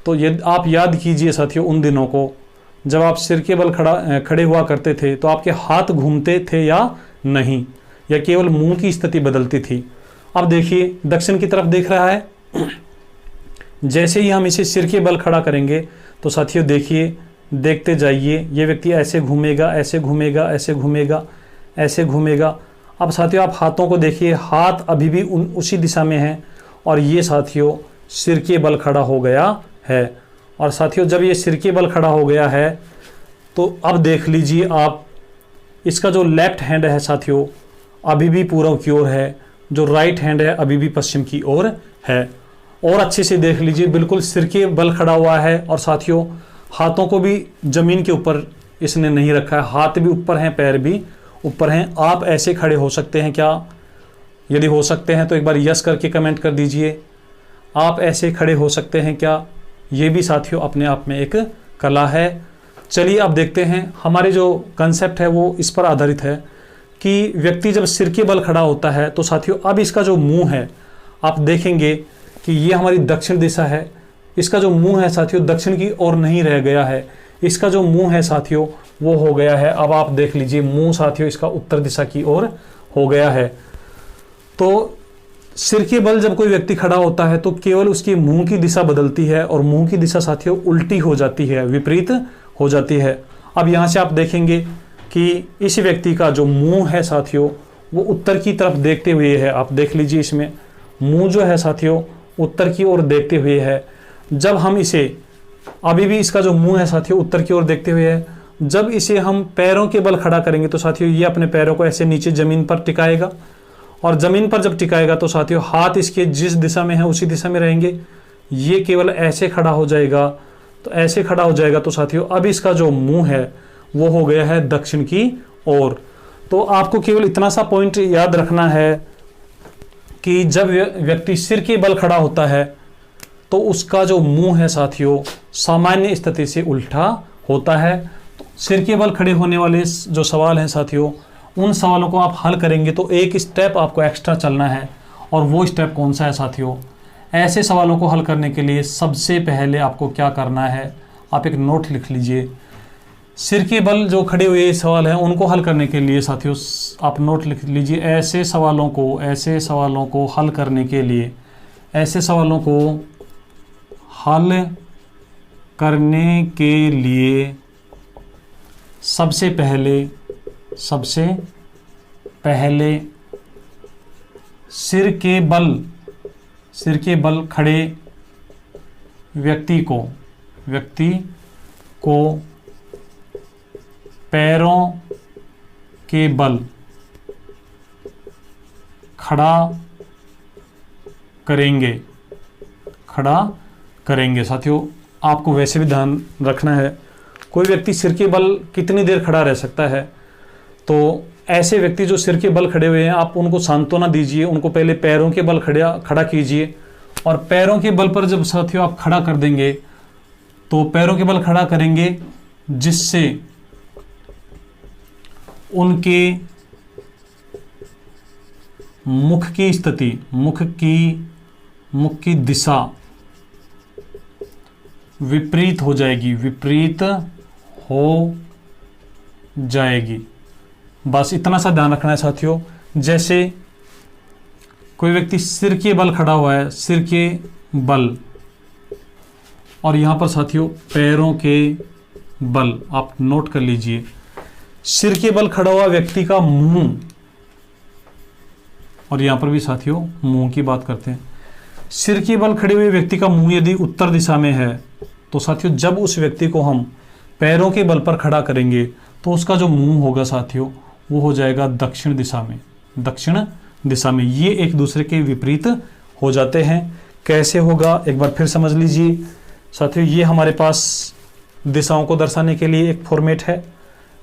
तो ये आप याद कीजिए साथियों उन दिनों को जब आप सिर के बल खड़े हुआ करते थे तो आपके हाथ घूमते थे या नहीं, या केवल मुंह की स्थिति बदलती थी। अब देखिए दक्षिण की तरफ देख रहा है, जैसे ही हम इसे सिर के बल खड़ा करेंगे तो साथियों देखिए, देखते जाइए, ये व्यक्ति ऐसे घूमेगा, ऐसे घूमेगा, ऐसे घूमेगा, ऐसे घूमेगा। अब साथियों आप हाथों को देखिए, हाथ अभी भी उसी दिशा में है और ये साथियों सिर के बल खड़ा हो गया है। और साथियों जब ये सिर के बल खड़ा हो गया है तो अब देख लीजिए आप, इसका जो लेफ्ट हैंड है साथियों अभी भी पूर्व की ओर है, जो राइट हैंड है अभी भी पश्चिम की ओर है। और अच्छे से देख लीजिए, बिल्कुल सिर के बल खड़ा हुआ है और साथियों हाथों को भी जमीन के ऊपर इसने नहीं रखा है, हाथ भी ऊपर हैं, पैर भी ऊपर हैं। आप ऐसे खड़े हो सकते हैं क्या? यदि हो सकते हैं तो एक बार यस करके कमेंट कर दीजिए। आप ऐसे खड़े हो सकते हैं क्या? ये भी साथियों अपने आप में एक कला है। चलिए अब देखते हैं, हमारे जो कंसेप्ट है वो इस पर आधारित है कि व्यक्ति जब सिर के बल खड़ा होता है तो साथियों अब इसका जो मुंह है, आप देखेंगे कि ये हमारी दक्षिण दिशा है, इसका जो मुंह है साथियों दक्षिण की ओर नहीं रह गया है, इसका जो मुंह है साथियों वो हो गया है, अब आप देख लीजिए मुंह साथियों इसका उत्तर दिशा की ओर हो गया है। तो सिर के बल जब कोई व्यक्ति खड़ा होता है तो केवल उसकी मुंह की दिशा बदलती है और मुंह की दिशा साथियों उल्टी हो जाती है, विपरीत हो जाती है। अब यहाँ से आप देखेंगे कि इस व्यक्ति का जो मुंह है साथियों वो उत्तर की तरफ देखते हुए है। आप देख लीजिए इसमें मुंह जो है साथियों उत्तर की ओर देखते हुए है। जब हम इसे, अभी भी इसका जो मुंह है साथियों उत्तर की ओर देखते हुए है, जब इसे हम पैरों के बल खड़ा करेंगे तो साथियों ये अपने पैरों को ऐसे नीचे जमीन पर टिकाएगा और जमीन पर जब टिकाएगा तो साथियों हाथ इसके जिस दिशा में है उसी दिशा में रहेंगे। ये केवल ऐसे खड़ा हो जाएगा, तो ऐसे खड़ा हो जाएगा तो साथियों अब इसका जो मुंह है वो हो गया है दक्षिण की ओर। तो आपको केवल इतना सा पॉइंट याद रखना है कि जब व्यक्ति सिर के बल खड़ा होता है तो उसका जो मुंह है साथियों सामान्य स्थिति से उल्टा होता है। तो सिर के बल खड़े होने वाले जो सवाल हैं साथियों उन सवालों को आप हल करेंगे तो एक स्टेप आपको एक्स्ट्रा चलना है, और वो स्टेप कौन सा है साथियों? ऐसे सवालों को हल करने के लिए सबसे पहले आपको क्या करना है, आप एक नोट लिख लीजिए। सिर के बल जो खड़े हुए सवाल हैं उनको हल करने के लिए साथियों आप नोट लिख लीजिए। ऐसे सवालों को हल करने के लिए, ऐसे सवालों को हल करने के लिए सबसे पहले सिर के बल खड़े व्यक्ति को पैरों के बल खड़ा करेंगे। साथियों आपको वैसे भी ध्यान रखना है कोई व्यक्ति सिर के बल कितनी देर खड़ा रह सकता है। तो ऐसे व्यक्ति जो सिर के बल खड़े हुए हैं आप उनको सांत्वना दीजिए, उनको पहले पैरों के बल खड़ा कीजिए, और पैरों के बल पर जब साथियों आप खड़ा कर देंगे तो पैरों के बल खड़ा करेंगे जिससे उनके मुख की दिशा विपरीत हो जाएगी। बस इतना सा ध्यान रखना है साथियों। जैसे कोई व्यक्ति सिर के बल खड़ा हुआ है, सिर के बल, और यहां पर साथियों पैरों के बल, आप नोट कर लीजिए। सिर के बल खड़ा हुआ व्यक्ति का मुंह, और यहां पर भी साथियों मुंह की बात करते हैं। सिर के बल खड़े हुए व्यक्ति का मुंह यदि उत्तर दिशा में है तो साथियों जब उस व्यक्ति को हम पैरों के बल पर खड़ा करेंगे तो उसका जो मुंह होगा साथियों वो हो जाएगा दक्षिण दिशा में। ये एक दूसरे के विपरीत हो जाते हैं। कैसे होगा एक बार फिर समझ लीजिए साथियों। ये हमारे पास दिशाओं को दर्शाने के लिए एक फॉर्मेट है।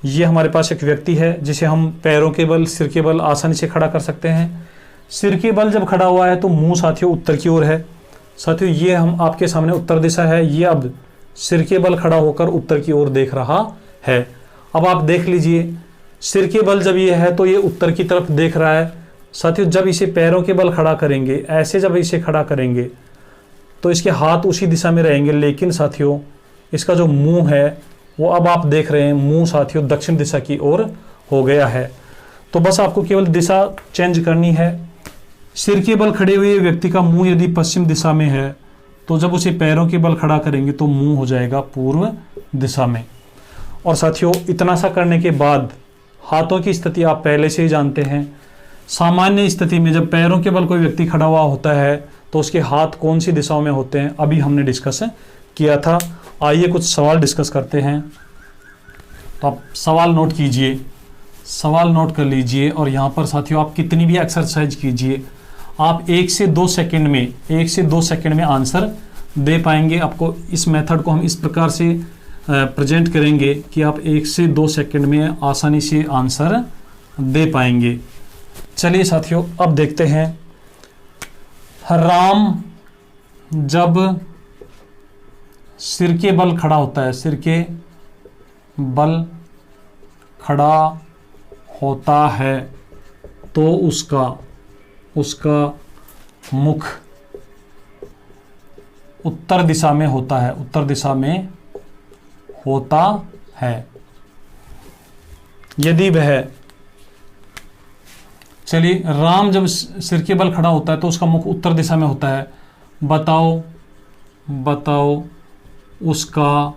ये हमारे पास एक व्यक्ति है जिसे हम पैरों के बल, सिर के बल आसानी से खड़ा कर सकते हैं। सिर के बल जब खड़ा हुआ है तो मुंह साथियों उत्तर की ओर है। साथियों ये हम आपके सामने उत्तर दिशा है, ये अब सिर के बल खड़ा होकर उत्तर की ओर देख रहा है। अब आप देख लीजिए सिर के बल जब ये है तो ये उत्तर की तरफ देख रहा है। साथियों जब इसे पैरों के बल खड़ा करेंगे, ऐसे जब इसे खड़ा करेंगे तो इसके हाथ उसी दिशा में रहेंगे, लेकिन साथियों इसका जो मुंह है वो अब आप देख रहे हैं मुंह साथियों दक्षिण दिशा की ओर हो गया है। तो बस आपको केवल दिशा चेंज करनी है। सिर के बल खड़े हुए व्यक्ति का मुंह यदि पश्चिम दिशा में है तो जब उसे पैरों के बल खड़ा करेंगे तो मुंह हो जाएगा पूर्व दिशा में। और साथियों इतना सा करने के बाद हाथों की स्थिति आप पहले से ही जानते हैं। सामान्य स्थिति में जब पैरों के बल कोई व्यक्ति खड़ा हुआ होता है तो उसके हाथ कौन सी दिशाओं में होते हैं, अभी हमने डिस्कस किया था। आइए कुछ सवाल डिस्कस करते हैं। तो आप सवाल नोट कीजिए, सवाल नोट कर लीजिए, और यहाँ पर साथियों आप कितनी भी एक्सरसाइज कीजिए आप 1 से 2 सेकंड में आंसर दे पाएंगे। आपको इस मेथड को हम इस प्रकार से प्रेजेंट करेंगे कि आप 1 से 2 सेकंड में आसानी से आंसर दे पाएंगे। चलिए साथियों अब देखते हैं। राम जब सिर के बल खड़ा होता है, सिर के बल खड़ा होता है तो उसका मुख उत्तर दिशा में होता है। यदि वह, चलिए, राम जब सिर के बल खड़ा होता है तो उसका मुख उत्तर दिशा में होता है। बताओ उसका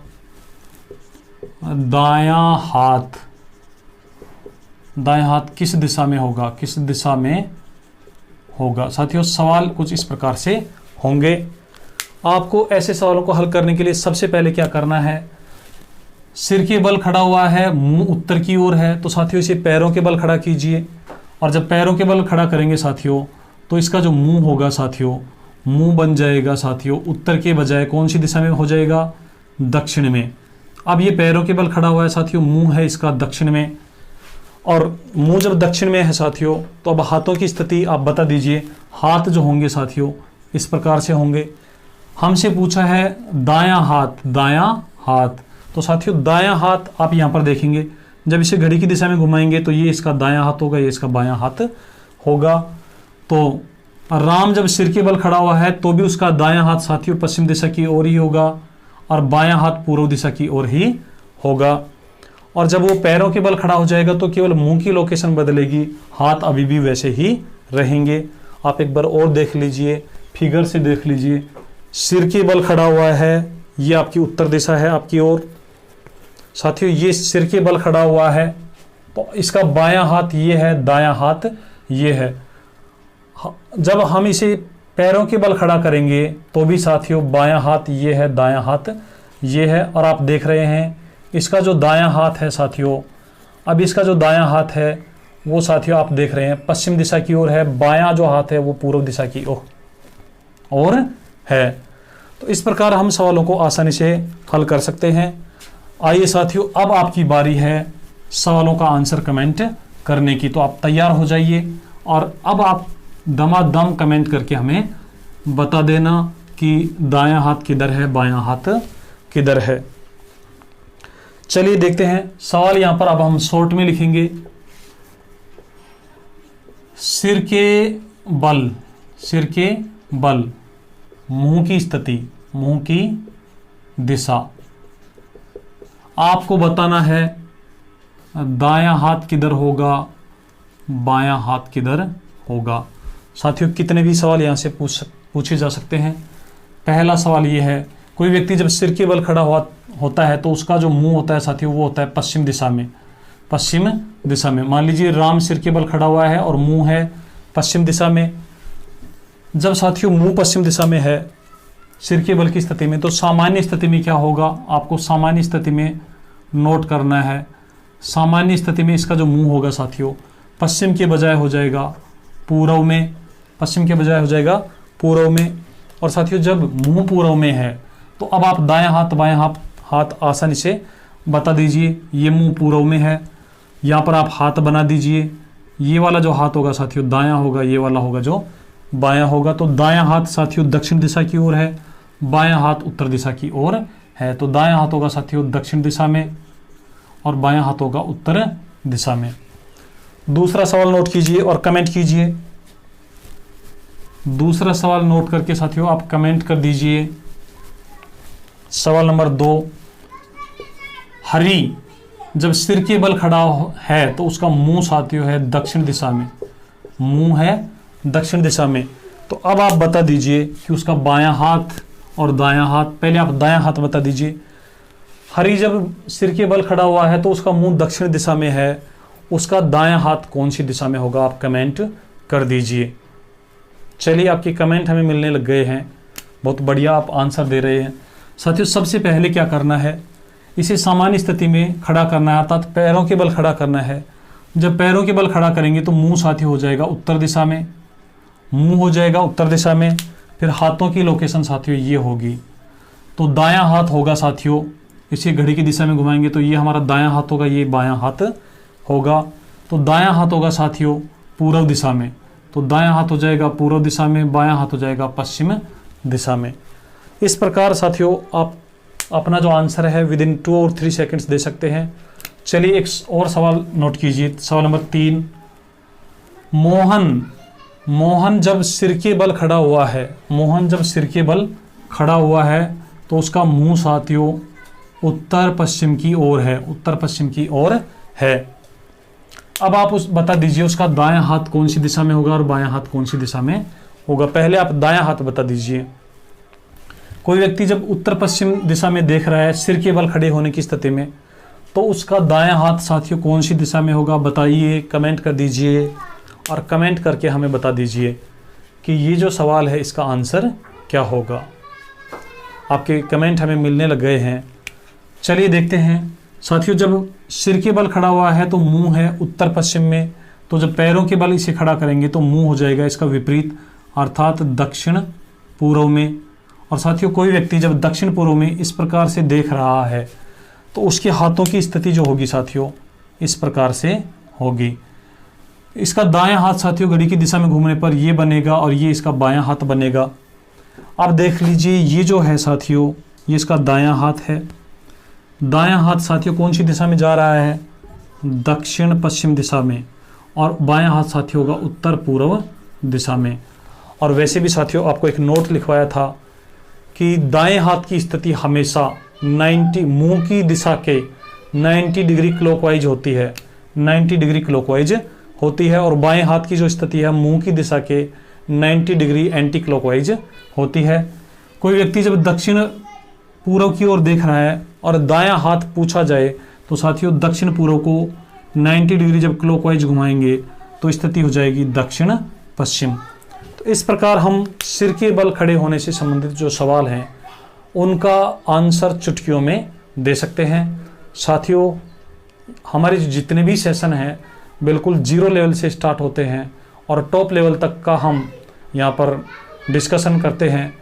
दायां हाथ किस दिशा में होगा, किस दिशा में होगा। साथियों, सवाल कुछ इस प्रकार से होंगे। आपको ऐसे सवालों को हल करने के लिए सबसे पहले क्या करना है, सिर के बल खड़ा हुआ है, मुंह उत्तर की ओर है, तो साथियों इसे पैरों के बल खड़ा कीजिए। और जब पैरों के बल खड़ा करेंगे साथियों, तो इसका जो मुंह होगा साथियों, मुंह बन जाएगा साथियों उत्तर के बजाय कौन सी दिशा में हो जाएगा, दक्षिण में। अब ये पैरों के बल खड़ा हुआ है साथियों, मुंह है इसका दक्षिण में, और मुंह जब दक्षिण में है साथियों, तो अब हाथों की स्थिति आप बता दीजिए। हाथ जो होंगे साथियों इस प्रकार से होंगे। हमसे पूछा है दायां हाथ, तो साथियों दायां हाथ आप यहाँ पर देखेंगे, जब इसे घड़ी की दिशा में घुमाएंगे तो ये इसका दायां हाथ होगा, ये इसका बायां हाथ होगा। तो राम जब सिर के बल खड़ा हुआ है तो भी उसका दायां हाथ साथियों पश्चिम दिशा की ओर ही होगा, और बायां हाथ पूर्व दिशा की ओर ही होगा। और जब वो पैरों के बल खड़ा हो जाएगा तो केवल मुंह की लोकेशन बदलेगी, हाथ अभी भी वैसे ही रहेंगे। आप एक बार और देख लीजिए, फिगर से देख लीजिए। सिर के बल खड़ा हुआ है, ये आपकी उत्तर दिशा है आपकी ओर। साथियों ये सिर के बल खड़ा हुआ है, तो इसका बायां हाथ ये है, दायां हाथ ये है। जब हम इसे पैरों के बल खड़ा करेंगे तो भी साथियों बायां हाथ ये है, दायां हाथ ये है। और आप देख रहे हैं इसका जो दायां हाथ है साथियों, अब इसका जो दायां हाथ है वो साथियों आप देख रहे हैं पश्चिम दिशा की ओर है, बायां जो हाथ है वो पूर्व दिशा की ओर है। तो इस प्रकार हम सवालों को आसानी से हल कर सकते हैं। आइए साथियों, अब आपकी बारी है सवालों का आंसर कमेंट करने की, तो आप तैयार हो जाइए और अब आप दमादम कमेंट करके हमें बता देना कि दायां हाथ किधर है, बायां हाथ किधर है। चलिए देखते हैं सवाल। यहां पर अब हम शॉर्ट में लिखेंगे, सिर के बल, मुंह की स्थिति, मुंह की दिशा। आपको बताना है दायां हाथ किधर होगा, बायां हाथ किधर होगा। साथियों कितने भी सवाल यहां से पूछे जा सकते हैं। पहला सवाल यह है, कोई व्यक्ति जब सिर के बल खड़ा होता है तो उसका जो मुंह होता है साथियों वो होता है पश्चिम दिशा में। मान लीजिए राम सिर के बल खड़ा हुआ है और मुंह है पश्चिम दिशा में। जब साथियों मुंह पश्चिम दिशा में है सिर के बल की स्थिति में, तो सामान्य स्थिति में क्या होगा, आपको सामान्य स्थिति में नोट करना है। सामान्य स्थिति में इसका जो मुंह होगा साथियों पश्चिम के बजाय हो जाएगा पूर्व में, पश्चिम के बजाय हो जाएगा पूर्व में। और साथियों जब मुंह पूर्व में है तो अब आप दायां हाथ बायां हाथ आसानी से बता दीजिए। ये मुंह पूर्व में है, यहाँ पर आप हाथ बना दीजिए। ये वाला जो हाथ होगा साथियों दायां होगा, ये वाला होगा जो बायां होगा। तो दायां हाथ साथियों दक्षिण दिशा की ओर है, बायां हाथ उत्तर दिशा की ओर है। तो दायां हाथ होगा साथियों दक्षिण दिशा में और बायां हाथ होगा उत्तर दिशा में। दूसरा सवाल नोट कीजिए और कमेंट कीजिए। दूसरा सवाल नोट करके साथियों आप कमेंट कर दीजिए। सवाल नंबर 2, हरि जब सिर के बल खड़ा है तो उसका मुंह साथियों है दक्षिण दिशा में, मुंह है दक्षिण दिशा में। तो अब आप बता दीजिए कि उसका बायां हाथ और दायां हाथ, पहले आप दायां हाथ बता दीजिए। हरि जब सिर के बल खड़ा हुआ है तो उसका मुंह दक्षिण दिशा में है, उसका दायां हाथ कौन सी दिशा में होगा, आप कमेंट कर दीजिए। चलिए आपके कमेंट हमें मिलने लग गए हैं, बहुत बढ़िया आप आंसर दे रहे हैं। साथियों सबसे पहले क्या करना है, इसे सामान्य स्थिति में खड़ा करना है, अर्थात पैरों के बल खड़ा करना है। जब पैरों के बल खड़ा करेंगे तो मुंह साथियों हो जाएगा उत्तर दिशा में, मुंह हो जाएगा उत्तर दिशा में। फिर हाथों की लोकेशन साथियों ये होगी, तो दायां हाथ होगा साथियों, इसे घड़ी की दिशा में घुमाएंगे तो ये हमारा दायां हाथ होगा, ये बायां हाथ होगा। तो दायां हाथ होगा साथियों पूर्व दिशा में, तो दायां हाथ हो जाएगा पूर्व दिशा में, बायां हाथ हो जाएगा पश्चिम दिशा में। इस प्रकार साथियों आप अपना जो आंसर है विद इन 2 और 3 सेकंड्स दे सकते हैं। चलिए एक और सवाल नोट कीजिए। सवाल नंबर 3, मोहन जब सिर के बल खड़ा हुआ है, मोहन जब सिर के बल खड़ा हुआ है तो उसका मुंह साथियों उत्तर पश्चिम की ओर है, उत्तर पश्चिम की ओर है। अब आप उस बता दीजिए उसका दायां हाथ कौन सी दिशा में होगा और बायां हाथ कौन सी दिशा में होगा। पहले आप दायां हाथ बता दीजिए। कोई व्यक्ति जब उत्तर पश्चिम दिशा में देख रहा है सिर के बल खड़े होने की स्थिति में, तो उसका दायां हाथ साथियों कौन सी दिशा में होगा बताइए, कमेंट कर दीजिए और कमेंट करके हमें बता दीजिए कि ये जो सवाल है इसका आंसर क्या होगा। आपके कमेंट हमें मिलने लग गए हैं। चलिए देखते हैं साथियों, जब सिर के बल खड़ा हुआ है तो मुंह है उत्तर पश्चिम में, तो जब पैरों के बल इसे खड़ा करेंगे तो मुंह हो जाएगा इसका विपरीत अर्थात दक्षिण पूर्व में। और साथियों कोई व्यक्ति जब दक्षिण पूर्व में इस प्रकार से देख रहा है तो उसके हाथों की स्थिति जो होगी साथियों इस प्रकार से होगी। इसका दायां हाथ साथियों घड़ी की दिशा में घूमने पर ये बनेगा और ये इसका बायां हाथ बनेगा। अब देख लीजिए ये जो है साथियों ये इसका दायां हाथ है। दायां हाथ साथियों कौन सी दिशा में जा रहा है, दक्षिण पश्चिम दिशा में, और बायां हाथ साथियों होगा उत्तर पूर्व दिशा में। और वैसे भी साथियों आपको एक नोट लिखवाया था कि दाएं हाथ की स्थिति हमेशा 90 मुंह की दिशा के 90 डिग्री क्लॉकवाइज होती है, 90 डिग्री क्लॉकवाइज होती है, और बाएं हाथ की जो स्थिति है मुंह की दिशा के 90 डिग्री एंटी क्लॉकवाइज होती है। कोई व्यक्ति जब दक्षिण पूर्व की ओर देख रहा है और दायां हाथ पूछा जाए तो साथियों दक्षिण पूर्व को 90 डिग्री जब क्लॉकवाइज घुमाएंगे तो स्थिति हो जाएगी दक्षिण पश्चिम। तो इस प्रकार हम सिर के बल खड़े होने से संबंधित जो सवाल हैं उनका आंसर चुटकियों में दे सकते हैं। साथियों हमारे जितने भी सेशन हैं बिल्कुल 0 लेवल से स्टार्ट होते हैं और टॉप लेवल तक का हम यहाँ पर डिस्कशन करते हैं।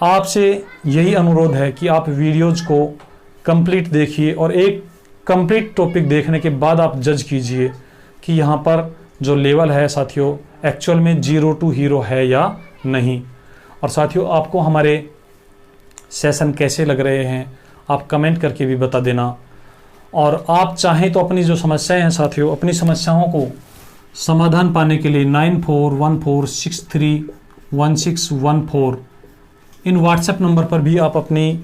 आपसे यही अनुरोध है कि आप वीडियोज़ को कंप्लीट देखिए और एक कंप्लीट टॉपिक देखने के बाद आप जज कीजिए कि यहाँ पर जो लेवल है साथियों एक्चुअल में 0 to हीरो है या नहीं। और साथियों आपको हमारे सेशन कैसे लग रहे हैं आप कमेंट करके भी बता देना। और आप चाहें तो अपनी जो समस्याएं हैं साथियों अपनी समस्याओं को समाधान पाने के लिए 9414631614 इन व्हाट्सएप नंबर पर भी आप अपनी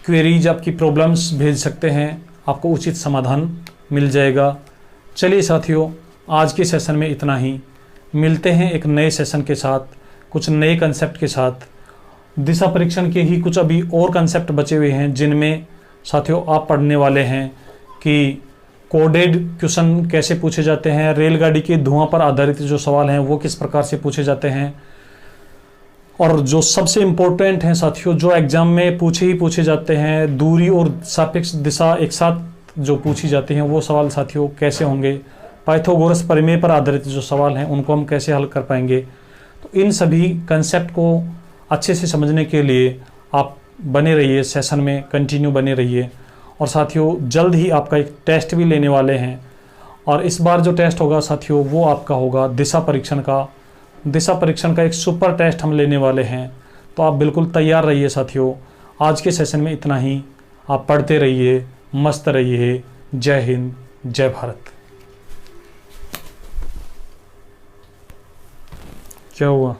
क्वेरीज आपकी प्रॉब्लम्स भेज सकते हैं, आपको उचित समाधान मिल जाएगा। चलिए साथियों आज के सेशन में इतना ही, मिलते हैं एक नए सेशन के साथ, कुछ नए कंसेप्ट के साथ। दिशा परीक्षण के ही कुछ अभी और कंसेप्ट बचे हुए हैं जिनमें साथियों आप पढ़ने वाले हैं कि कोडेड क्वेश्चन कैसे पूछे जाते हैं, रेलगाड़ी के धुआं पर आधारित जो सवाल हैं वो किस प्रकार से पूछे जाते हैं, और जो सबसे इम्पोर्टेंट हैं साथियों जो एग्जाम में पूछे जाते हैं दूरी और सापेक्ष दिशा एक साथ जो पूछी जाती हैं वो सवाल साथियों कैसे होंगे, पाइथागोरस प्रमेय पर आधारित जो सवाल हैं उनको हम कैसे हल कर पाएंगे। तो इन सभी कंसेप्ट को अच्छे से समझने के लिए आप बने रहिए, सेशन में कंटिन्यू बने रहिए। और साथियों जल्द ही आपका एक टेस्ट भी लेने वाले हैं, और इस बार जो टेस्ट होगा साथियों वो आपका होगा दिशा परीक्षण का। दिशा परीक्षण का एक सुपर टेस्ट हम लेने वाले हैं, तो आप बिल्कुल तैयार रहिए साथियों। आज के सेशन में इतना ही, आप पढ़ते रहिए, मस्त रहिए। जय हिंद, जय भारत। क्या हुआ?